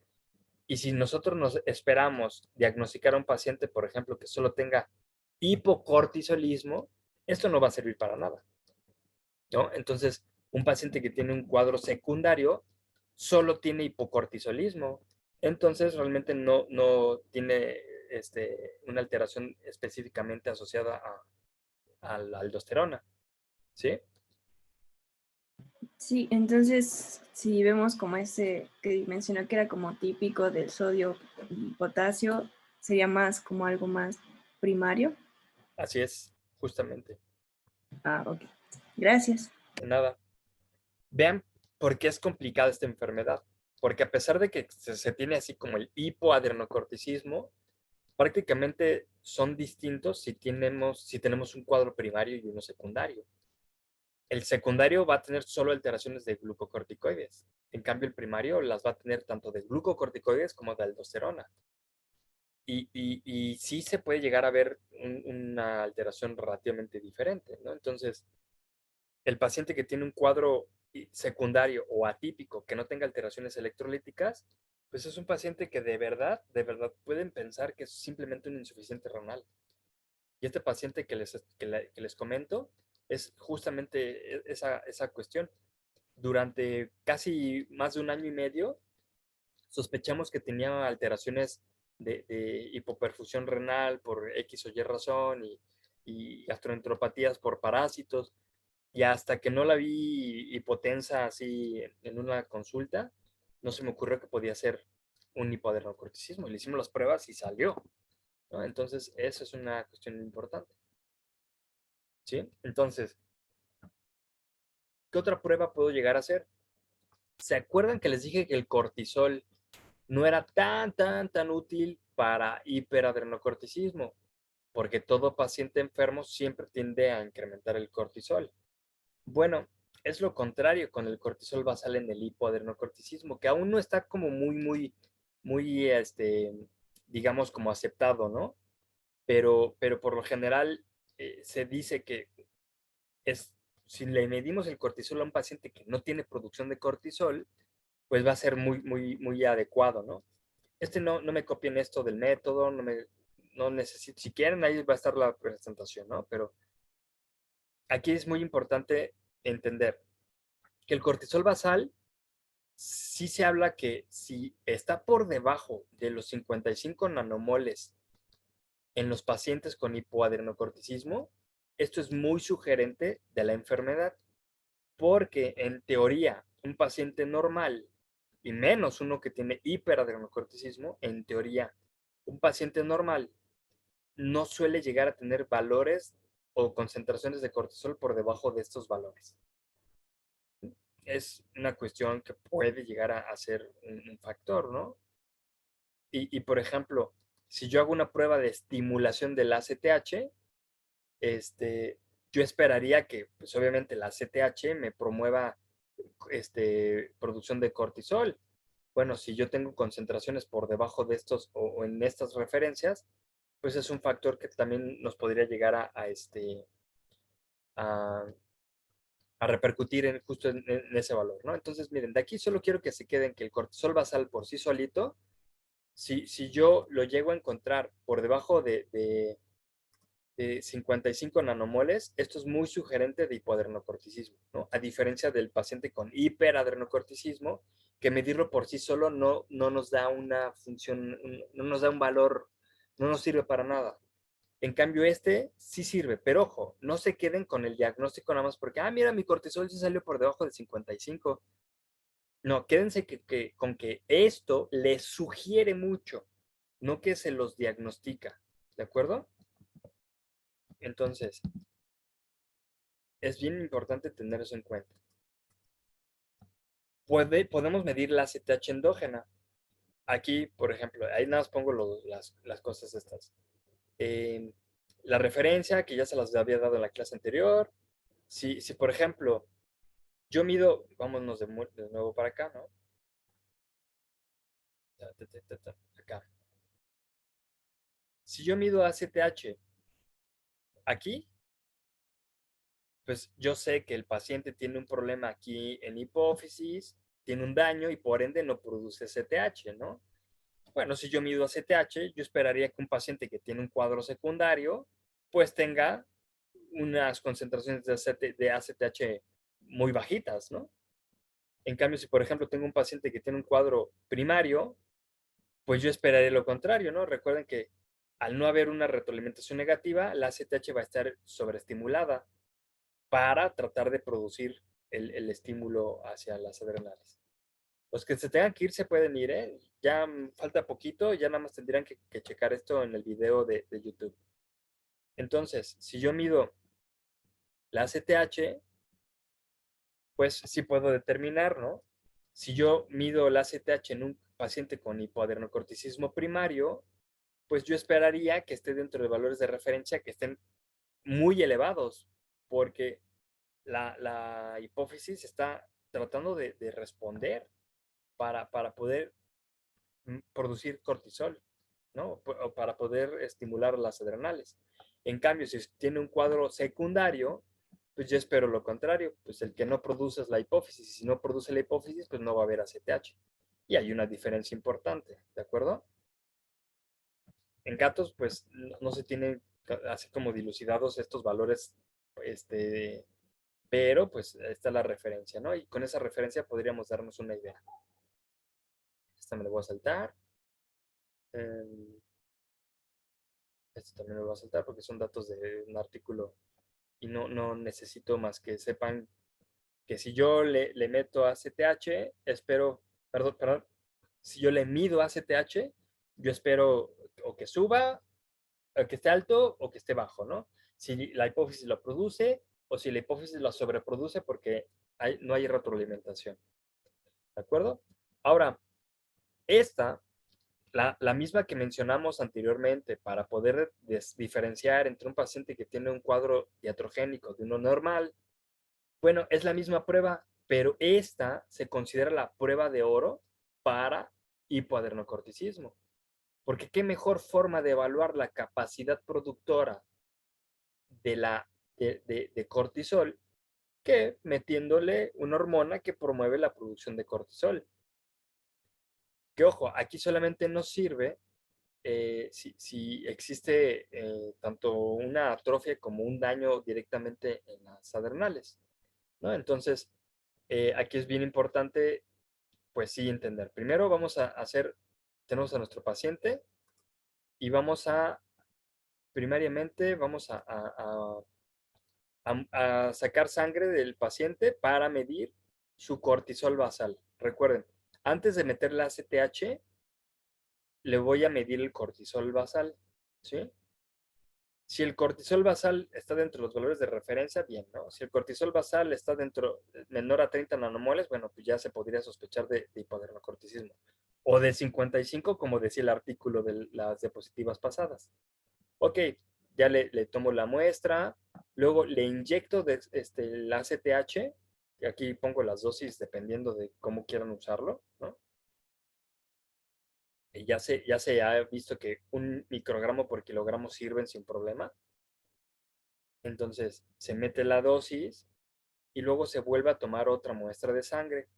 Y si nosotros nos esperamos diagnosticar a un paciente, por ejemplo, que solo tenga hipocortisolismo, esto no va a servir para nada, ¿no? Entonces, un paciente que tiene un cuadro secundario solo tiene hipocortisolismo, entonces realmente no tiene una alteración específicamente asociada a la aldosterona, ¿sí? Sí, entonces si vemos como ese que mencionó que era como típico del sodio y potasio, sería más como algo más primario. Así es, justamente. Ah, ok. Gracias. De nada. Vean por qué es complicada esta enfermedad. Porque a pesar de que se tiene así como el hipoadrenocorticismo, prácticamente son distintos si tenemos un cuadro primario y uno secundario. El secundario va a tener solo alteraciones de glucocorticoides. En cambio, el primario las va a tener tanto de glucocorticoides como de aldosterona. Y sí se puede llegar a ver una alteración relativamente diferente, ¿no? Entonces, el paciente que tiene un cuadro secundario o atípico que no tenga alteraciones electrolíticas, pues es un paciente que de verdad pueden pensar que es simplemente un insuficiente renal. Y este paciente que les comento es justamente esa cuestión. Durante casi más de un año y medio, sospechamos que tenía alteraciones de hipoperfusión renal por X o Y razón y gastroenteropatías por parásitos. Y hasta que no la vi hipotensa así en una consulta, no se me ocurrió que podía ser un hipoadrenocorticismo. Le hicimos las pruebas y salió, ¿no? Entonces, eso es una cuestión importante, ¿sí? Entonces, ¿qué otra prueba puedo llegar a hacer? ¿Se acuerdan que les dije que el cortisol no era tan útil para hiperadrenocorticismo? Porque todo paciente enfermo siempre tiende a incrementar el cortisol. Bueno, es lo contrario con el cortisol basal en el hipoadrenocorticismo, que aún no está como muy, digamos, como aceptado, ¿no? Pero por lo general se dice que es, si le medimos el cortisol a un paciente que no tiene producción de cortisol, pues va a ser muy adecuado, ¿no? No me copien esto del método, no necesito, si quieren ahí va a estar la presentación, ¿no? Pero aquí es muy importante entender que el cortisol basal sí se habla que si está por debajo de los 55 nanomoles en los pacientes con hipoadrenocorticismo, esto es muy sugerente de la enfermedad, porque en teoría un paciente normal y menos uno que tiene hiperadrenocorticismo, en teoría un paciente normal no suele llegar a tener valores o concentraciones de cortisol por debajo de estos valores. Es una cuestión que puede llegar a ser un factor, ¿no? Por ejemplo, si yo hago una prueba de estimulación del ACTH, yo esperaría que, pues obviamente, la ACTH me promueva producción de cortisol. Bueno, si yo tengo concentraciones por debajo de estos o en estas referencias, pues es un factor que también nos podría llegar a, a repercutir justo en ese valor, ¿no? Entonces, miren, de aquí solo quiero que se queden que el cortisol basal por sí solito, si yo lo llego a encontrar por debajo de 55 nanomoles, esto es muy sugerente de hipoadrenocorticismo, ¿no? A diferencia del paciente con hiperadrenocorticismo, que medirlo por sí solo no nos da una función, no nos da un valor, no nos sirve para nada. En cambio, este sí sirve, pero ojo, no se queden con el diagnóstico nada más porque, mira, mi cortisol se salió por debajo de 55. No, quédense con que esto les sugiere mucho, no que se los diagnostica, ¿de acuerdo? Entonces, es bien importante tener eso en cuenta. Podemos medir la ACTH endógena. Aquí, por ejemplo, ahí nada más pongo las cosas estas. Eh, la referencia, que ya se las había dado en la clase anterior. Si por ejemplo, yo mido, vámonos de nuevo para acá, ¿no? Acá. Si yo mido ACTH aquí, pues yo sé que el paciente tiene un problema aquí en hipófisis, tiene un daño y por ende no produce CTH, ¿no? Bueno, si yo mido ACTH, yo esperaría que un paciente que tiene un cuadro secundario, pues tenga unas concentraciones de ACTH muy bajitas, ¿no? En cambio, si por ejemplo tengo un paciente que tiene un cuadro primario, pues yo esperaría lo contrario, ¿no? Recuerden que al no haber una retroalimentación negativa, la ACTH va a estar sobreestimulada para tratar de producir el estímulo hacia las adrenales. Los que se tengan que ir se pueden ir, ¿eh? Ya falta poquito, ya nada más tendrían que checar esto en el video de YouTube. Entonces, si yo mido la ACTH, pues sí puedo determinar, ¿no? Si yo mido la ACTH en un paciente con hipoadrenocorticismo primario, pues yo esperaría que esté dentro de valores de referencia que estén muy elevados, porque la hipófisis está tratando de responder para poder producir cortisol, ¿no? O para poder estimular las adrenales. En cambio, si tiene un cuadro secundario, pues yo espero lo contrario, pues el que no produce es la hipófisis, y si no produce la hipófisis, pues no va a haber ACTH. Y hay una diferencia importante, ¿de acuerdo? En gatos, pues no se tienen así como dilucidados estos valores, este, pero pues esta es la referencia, ¿no? Y con esa referencia podríamos darnos una idea. Esta me la voy a saltar. Esto también me lo voy a saltar porque son datos de un artículo y no necesito más que sepan que si yo le meto ACTH, espero, perdón, si yo le mido ACTH, yo espero o que suba, o que esté alto o que esté bajo, ¿no? Si la hipófisis lo produce o si la hipófisis lo sobreproduce porque no hay retroalimentación, ¿de acuerdo? Ahora, esta la misma que mencionamos anteriormente para poder diferenciar entre un paciente que tiene un cuadro iatrogénico de uno normal, bueno, es la misma prueba, pero esta se considera la prueba de oro para hipoadrenocorticismo. Porque qué mejor forma de evaluar la capacidad productora de, de cortisol que metiéndole una hormona que promueve la producción de cortisol. Que ojo, aquí solamente nos sirve si existe tanto una atrofia como un daño directamente en las adrenales, ¿no? Entonces, aquí es bien importante, pues sí, entender. Primero vamos a hacer, tenemos a nuestro paciente y vamos a, primariamente, vamos a sacar sangre del paciente para medir su cortisol basal. Recuerden, antes de meter la ACTH, le voy a medir el cortisol basal, ¿sí? Si el cortisol basal está dentro de los valores de referencia, bien, ¿no? Si el cortisol basal está dentro, menor a 30 nanomoles, bueno, pues ya se podría sospechar de hipoadrenocorticismo. O de 55, como decía el artículo de las diapositivas pasadas. Ok, ya le tomo la muestra, luego le inyecto el ACTH, y aquí pongo las dosis dependiendo de cómo quieran usarlo, ¿no? Ya se ha visto que un microgramo por kilogramo sirven sin problema. Entonces se mete la dosis y luego se vuelve a tomar otra muestra de sangre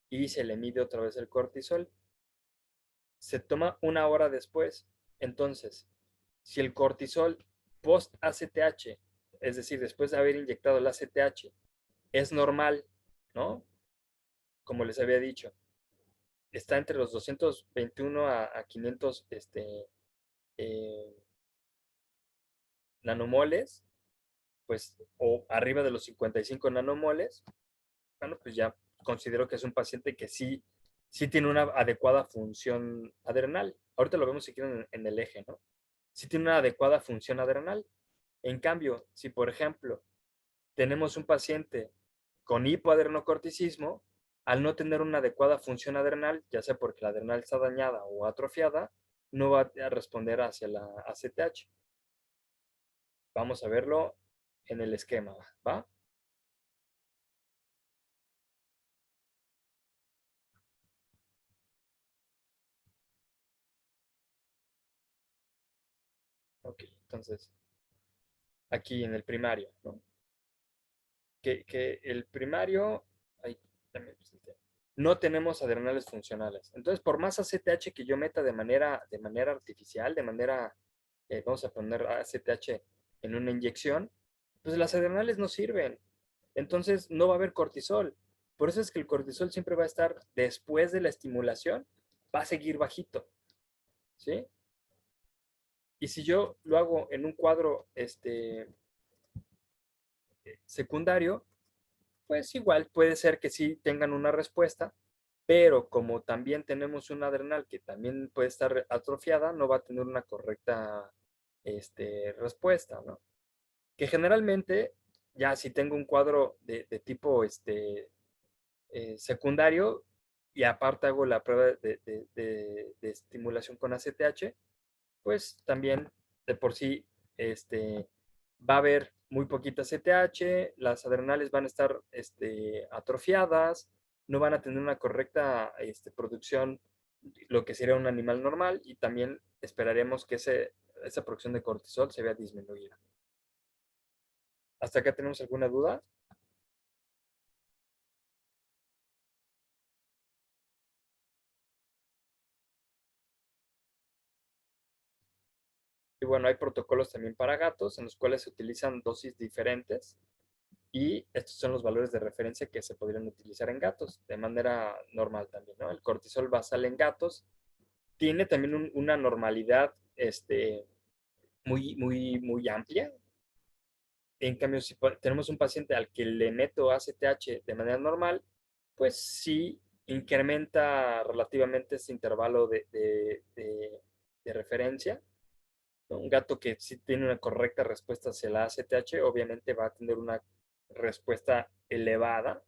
y se le mide otra vez el cortisol. Se toma una hora después. Entonces, si el cortisol post-ACTH, es decir, después de haber inyectado el ACTH, es normal, ¿no? Como les había dicho, está entre los 221 a 500 eh, nanomoles, pues, o arriba de los 55 nanomoles, bueno, pues ya considero que es un paciente que sí tiene una adecuada función adrenal. Ahorita lo vemos si quieren en el eje, ¿no? Sí tiene una adecuada función adrenal. En cambio, si por ejemplo tenemos un paciente con hipoadrenocorticismo, al no tener una adecuada función adrenal, ya sea porque la adrenal está dañada o atrofiada, no va a responder hacia la ACTH. Vamos a verlo en el esquema, ¿va? Ok, entonces, aquí en el primario, ¿no? Que el primario, ahí, no tenemos adrenales funcionales. Entonces, por más ACTH que yo meta de manera artificial, vamos a poner ACTH en una inyección, pues las adrenales no sirven. Entonces, no va a haber cortisol. Por eso es que el cortisol siempre va a estar después de la estimulación, va a seguir bajito, ¿sí? Y si yo lo hago en un cuadro secundario, pues igual puede ser que sí tengan una respuesta, pero como también tenemos una adrenal que también puede estar atrofiada, no va a tener una correcta respuesta, ¿no? Que generalmente, ya si tengo un cuadro de tipo secundario y aparte hago la prueba de estimulación con ACTH, pues también de por sí va a haber muy poquita CTH, las adrenales van a estar atrofiadas, no van a tener una correcta producción, lo que sería un animal normal, y también esperaremos que esa producción de cortisol se vea disminuida. ¿Hasta acá tenemos alguna duda? Y bueno, hay protocolos también para gatos en los cuales se utilizan dosis diferentes y estos son los valores de referencia que se podrían utilizar en gatos de manera normal también, ¿no? El cortisol basal en gatos tiene también una normalidad muy amplia. En cambio, si tenemos un paciente al que le meto ACTH de manera normal, pues sí incrementa relativamente este intervalo de referencia. Un gato que sí tiene una correcta respuesta hacia la ACTH, obviamente va a tener una respuesta elevada.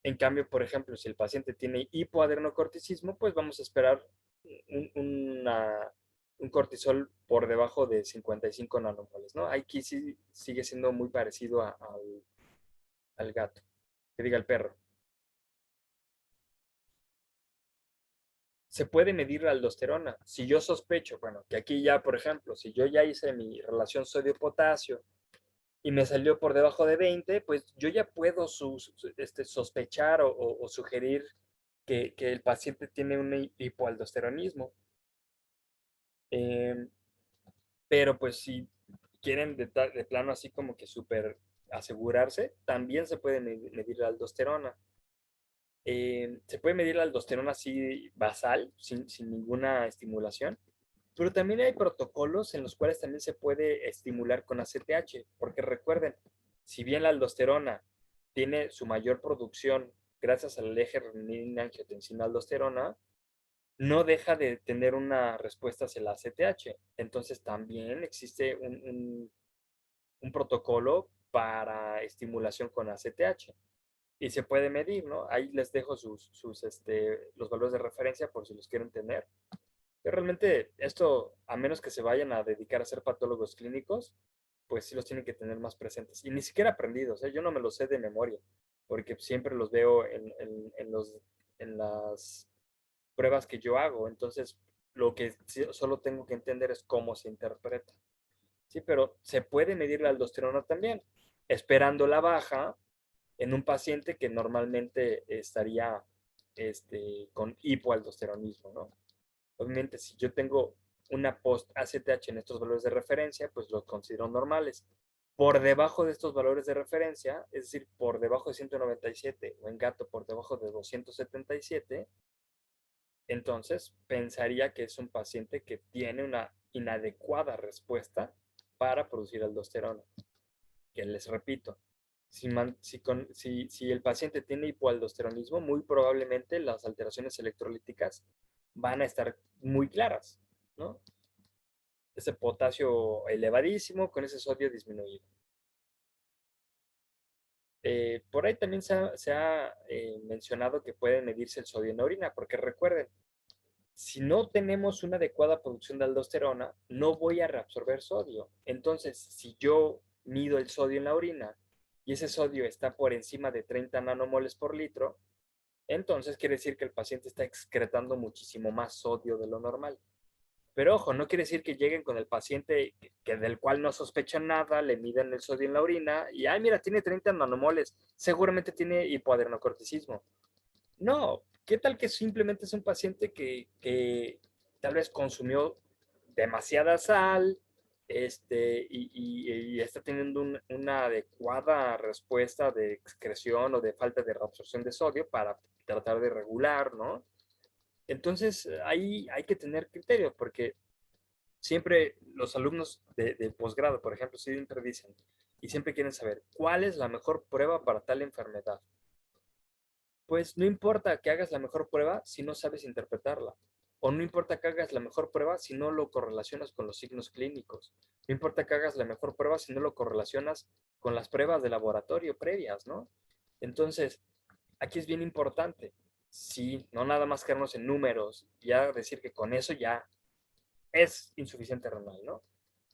En cambio, por ejemplo, si el paciente tiene hipoadrenocorticismo, pues vamos a esperar un, una, un cortisol por debajo de 55 nanomoles, ¿no? Aquí sí sigue siendo muy parecido al gato, que diga el perro. Se puede medir la aldosterona. Si yo sospecho, bueno, que aquí ya, por ejemplo, si yo ya hice mi relación sodio-potasio y me salió por debajo de 20, pues yo ya puedo sospechar o sugerir que el paciente tiene un hipoaldosteronismo. Eh, pero pues si quieren de plano así como que súper asegurarse, también se puede medir la aldosterona. Se puede medir la aldosterona así basal, sin ninguna estimulación, pero también hay protocolos en los cuales también se puede estimular con ACTH, porque recuerden, si bien la aldosterona tiene su mayor producción gracias al eje renina-angiotensina-aldosterona, no deja de tener una respuesta hacia la ACTH. Entonces también existe un protocolo para estimulación con ACTH y se puede medir, ¿no? Ahí les dejo los valores de referencia por si los quieren tener. Pero realmente esto, a menos que se vayan a dedicar a ser patólogos clínicos, pues sí los tienen que tener más presentes. Y ni siquiera aprendidos, ¿eh? Yo no me los sé de memoria, porque siempre los veo en las pruebas que yo hago. Entonces, lo que solo tengo que entender es cómo se interpreta. Sí, pero se puede medir la aldosterona también, esperando la baja en un paciente que normalmente estaría con hipoaldosteronismo, ¿no? Obviamente, si yo tengo una post-ACTH en estos valores de referencia, pues los considero normales. Por debajo de estos valores de referencia, es decir, por debajo de 197 o en gato por debajo de 277, entonces pensaría que es un paciente que tiene una inadecuada respuesta para producir aldosterona. Que les repito, si el paciente tiene hipoaldosteronismo, muy probablemente las alteraciones electrolíticas van a estar muy claras, ¿no? Ese potasio elevadísimo con ese sodio disminuido. Por ahí también se ha mencionado que puede medirse el sodio en la orina, porque recuerden, si no tenemos una adecuada producción de aldosterona, no voy a reabsorber sodio. Entonces, si yo mido el sodio en la orina y ese sodio está por encima de 30 nanomoles por litro, entonces quiere decir que el paciente está excretando muchísimo más sodio de lo normal. Pero ojo, no quiere decir que lleguen con el paciente del cual no sospechan nada, le miden el sodio en la orina y, ay, mira, tiene 30 nanomoles, seguramente tiene hipoadrenocorticismo. No, ¿qué tal que simplemente es un paciente que tal vez consumió demasiada sal y está teniendo una adecuada respuesta de excreción o de falta de reabsorción de sodio para tratar de regular, ¿no? Entonces, ahí hay que tener criterios porque siempre los alumnos de posgrado, por ejemplo, siempre dicen y siempre quieren saber cuál es la mejor prueba para tal enfermedad. Pues no importa que hagas la mejor prueba si no sabes interpretarla. O no importa que hagas la mejor prueba si no lo correlacionas con los signos clínicos. No importa que hagas la mejor prueba si no lo correlacionas con las pruebas de laboratorio previas, ¿no? Entonces, aquí es bien importante. Sí, no nada más quedarnos en números, ya decir que con eso ya es insuficiente renal, ¿no?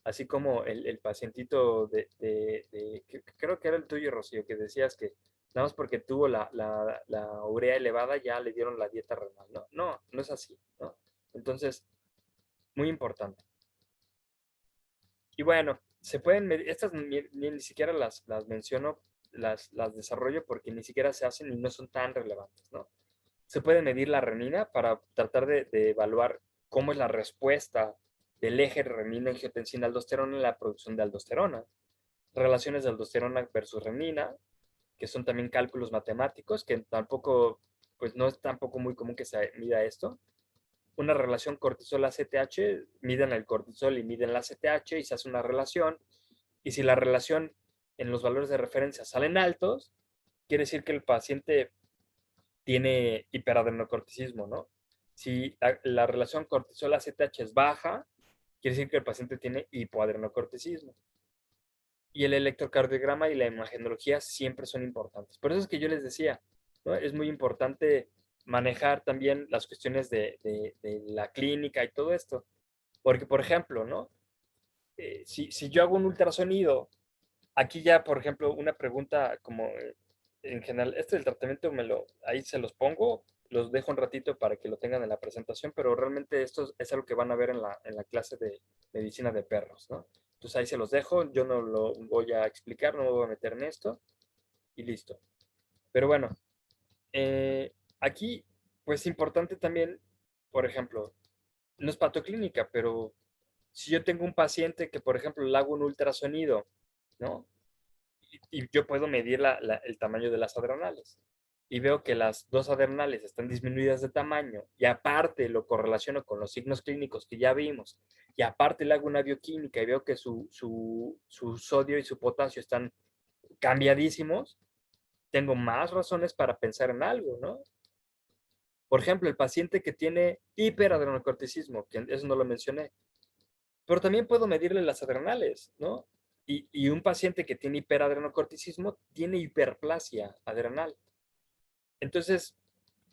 Así como el pacientito que creo que era el tuyo, Rocío, que decías que nada más porque tuvo la urea elevada ya le dieron la dieta renal. No, no, no es así, ¿no? Entonces, muy importante. Y bueno, se pueden medir, estas ni siquiera las menciono, las desarrollo porque ni siquiera se hacen y no son tan relevantes, ¿no? Se puede medir la renina para tratar de evaluar cómo es la respuesta del eje renina-angiotensina-aldosterona en la producción de aldosterona. Relaciones de aldosterona versus renina, que son también cálculos matemáticos, que tampoco, pues no es tampoco muy común que se mida esto. Una relación cortisol-ACTH, miden el cortisol y miden la ACTH y se hace una relación. Y si la relación en los valores de referencia salen altos, quiere decir que el paciente tiene hiperadrenocorticismo, ¿no? Si la relación cortisol-ACTH es baja, quiere decir que el paciente tiene hipoadrenocorticismo. Y el electrocardiograma y la imagenología siempre son importantes. Por eso es que yo les decía, ¿no? Es muy importante manejar también las cuestiones de la clínica y todo esto. Porque, por ejemplo, ¿no? Si yo hago un ultrasonido, aquí ya, por ejemplo, una pregunta como en general, este del tratamiento ahí se los pongo, los dejo un ratito para que lo tengan en la presentación, pero realmente esto es algo que van a ver en la clase de medicina de perros, ¿no? Entonces ahí se los dejo, yo no lo voy a explicar, no me voy a meter en esto y listo. Pero bueno, aquí, pues importante también, por ejemplo, no es patoclínica, pero si yo tengo un paciente que, por ejemplo, le hago un ultrasonido, ¿no? Y yo puedo medir el tamaño de las adrenales. Y veo que las dos adrenales están disminuidas de tamaño y aparte lo correlaciono con los signos clínicos que ya vimos y aparte le hago una bioquímica y veo que su sodio y su potasio están cambiadísimos, tengo más razones para pensar en algo, ¿no? Por ejemplo, el paciente que tiene hiperadrenocorticismo, que eso no lo mencioné, pero también puedo medirle las adrenales, ¿no? Y un paciente que tiene hiperadrenocorticismo tiene hiperplasia adrenal. Entonces,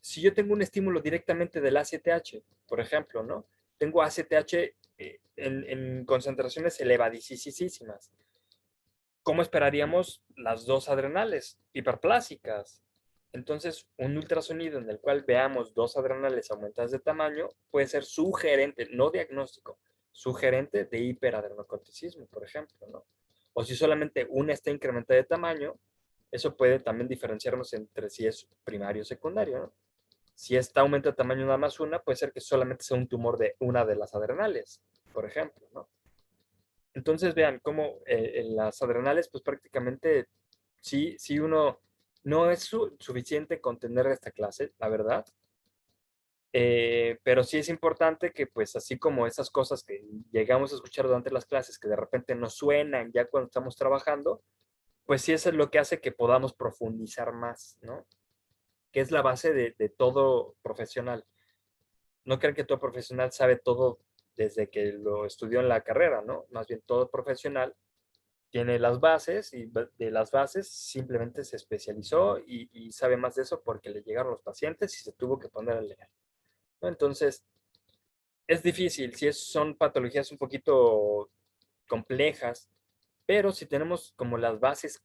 si yo tengo un estímulo directamente del ACTH, por ejemplo, ¿no? Tengo ACTH en concentraciones elevadísimas. ¿Cómo esperaríamos las dos adrenales hiperplásicas? Entonces, un ultrasonido en el cual veamos dos adrenales aumentadas de tamaño puede ser sugerente, no diagnóstico, sugerente de hiperadenocorticismo, por ejemplo, ¿no? O si solamente una está incrementada de tamaño, eso puede también diferenciarnos entre si es primario o secundario, ¿no? Si está aumento de tamaño nada más una, puede ser que solamente sea un tumor de una de las adrenales, por ejemplo, ¿no? Entonces vean cómo en las adrenales, pues prácticamente sí uno no es suficiente con tener esta clase, la verdad. Pero sí es importante que, pues, así como esas cosas que llegamos a escuchar durante las clases, que de repente nos suenan ya cuando estamos trabajando, pues sí eso es lo que hace que podamos profundizar más, ¿no? Que es la base de todo profesional. No crean que todo profesional sabe todo desde que lo estudió en la carrera, ¿no? Más bien todo profesional tiene las bases y de las bases simplemente se especializó y sabe más de eso porque le llegaron los pacientes y se tuvo que poner a leer, ¿no? Entonces, es difícil, si son patologías un poquito complejas, pero si tenemos como las bases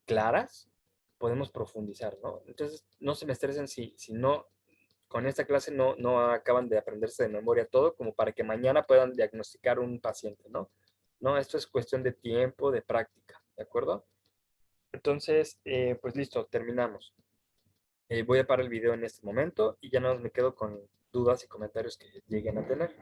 claras, podemos profundizar, ¿no? Entonces, no se me estresen si no, con esta clase no acaban de aprenderse de memoria todo, como para que mañana puedan diagnosticar un paciente, ¿no? No, esto es cuestión de tiempo, de práctica, ¿de acuerdo? Entonces, pues listo, terminamos. Voy a parar el video en este momento y ya no me quedo con dudas y comentarios que lleguen a tener.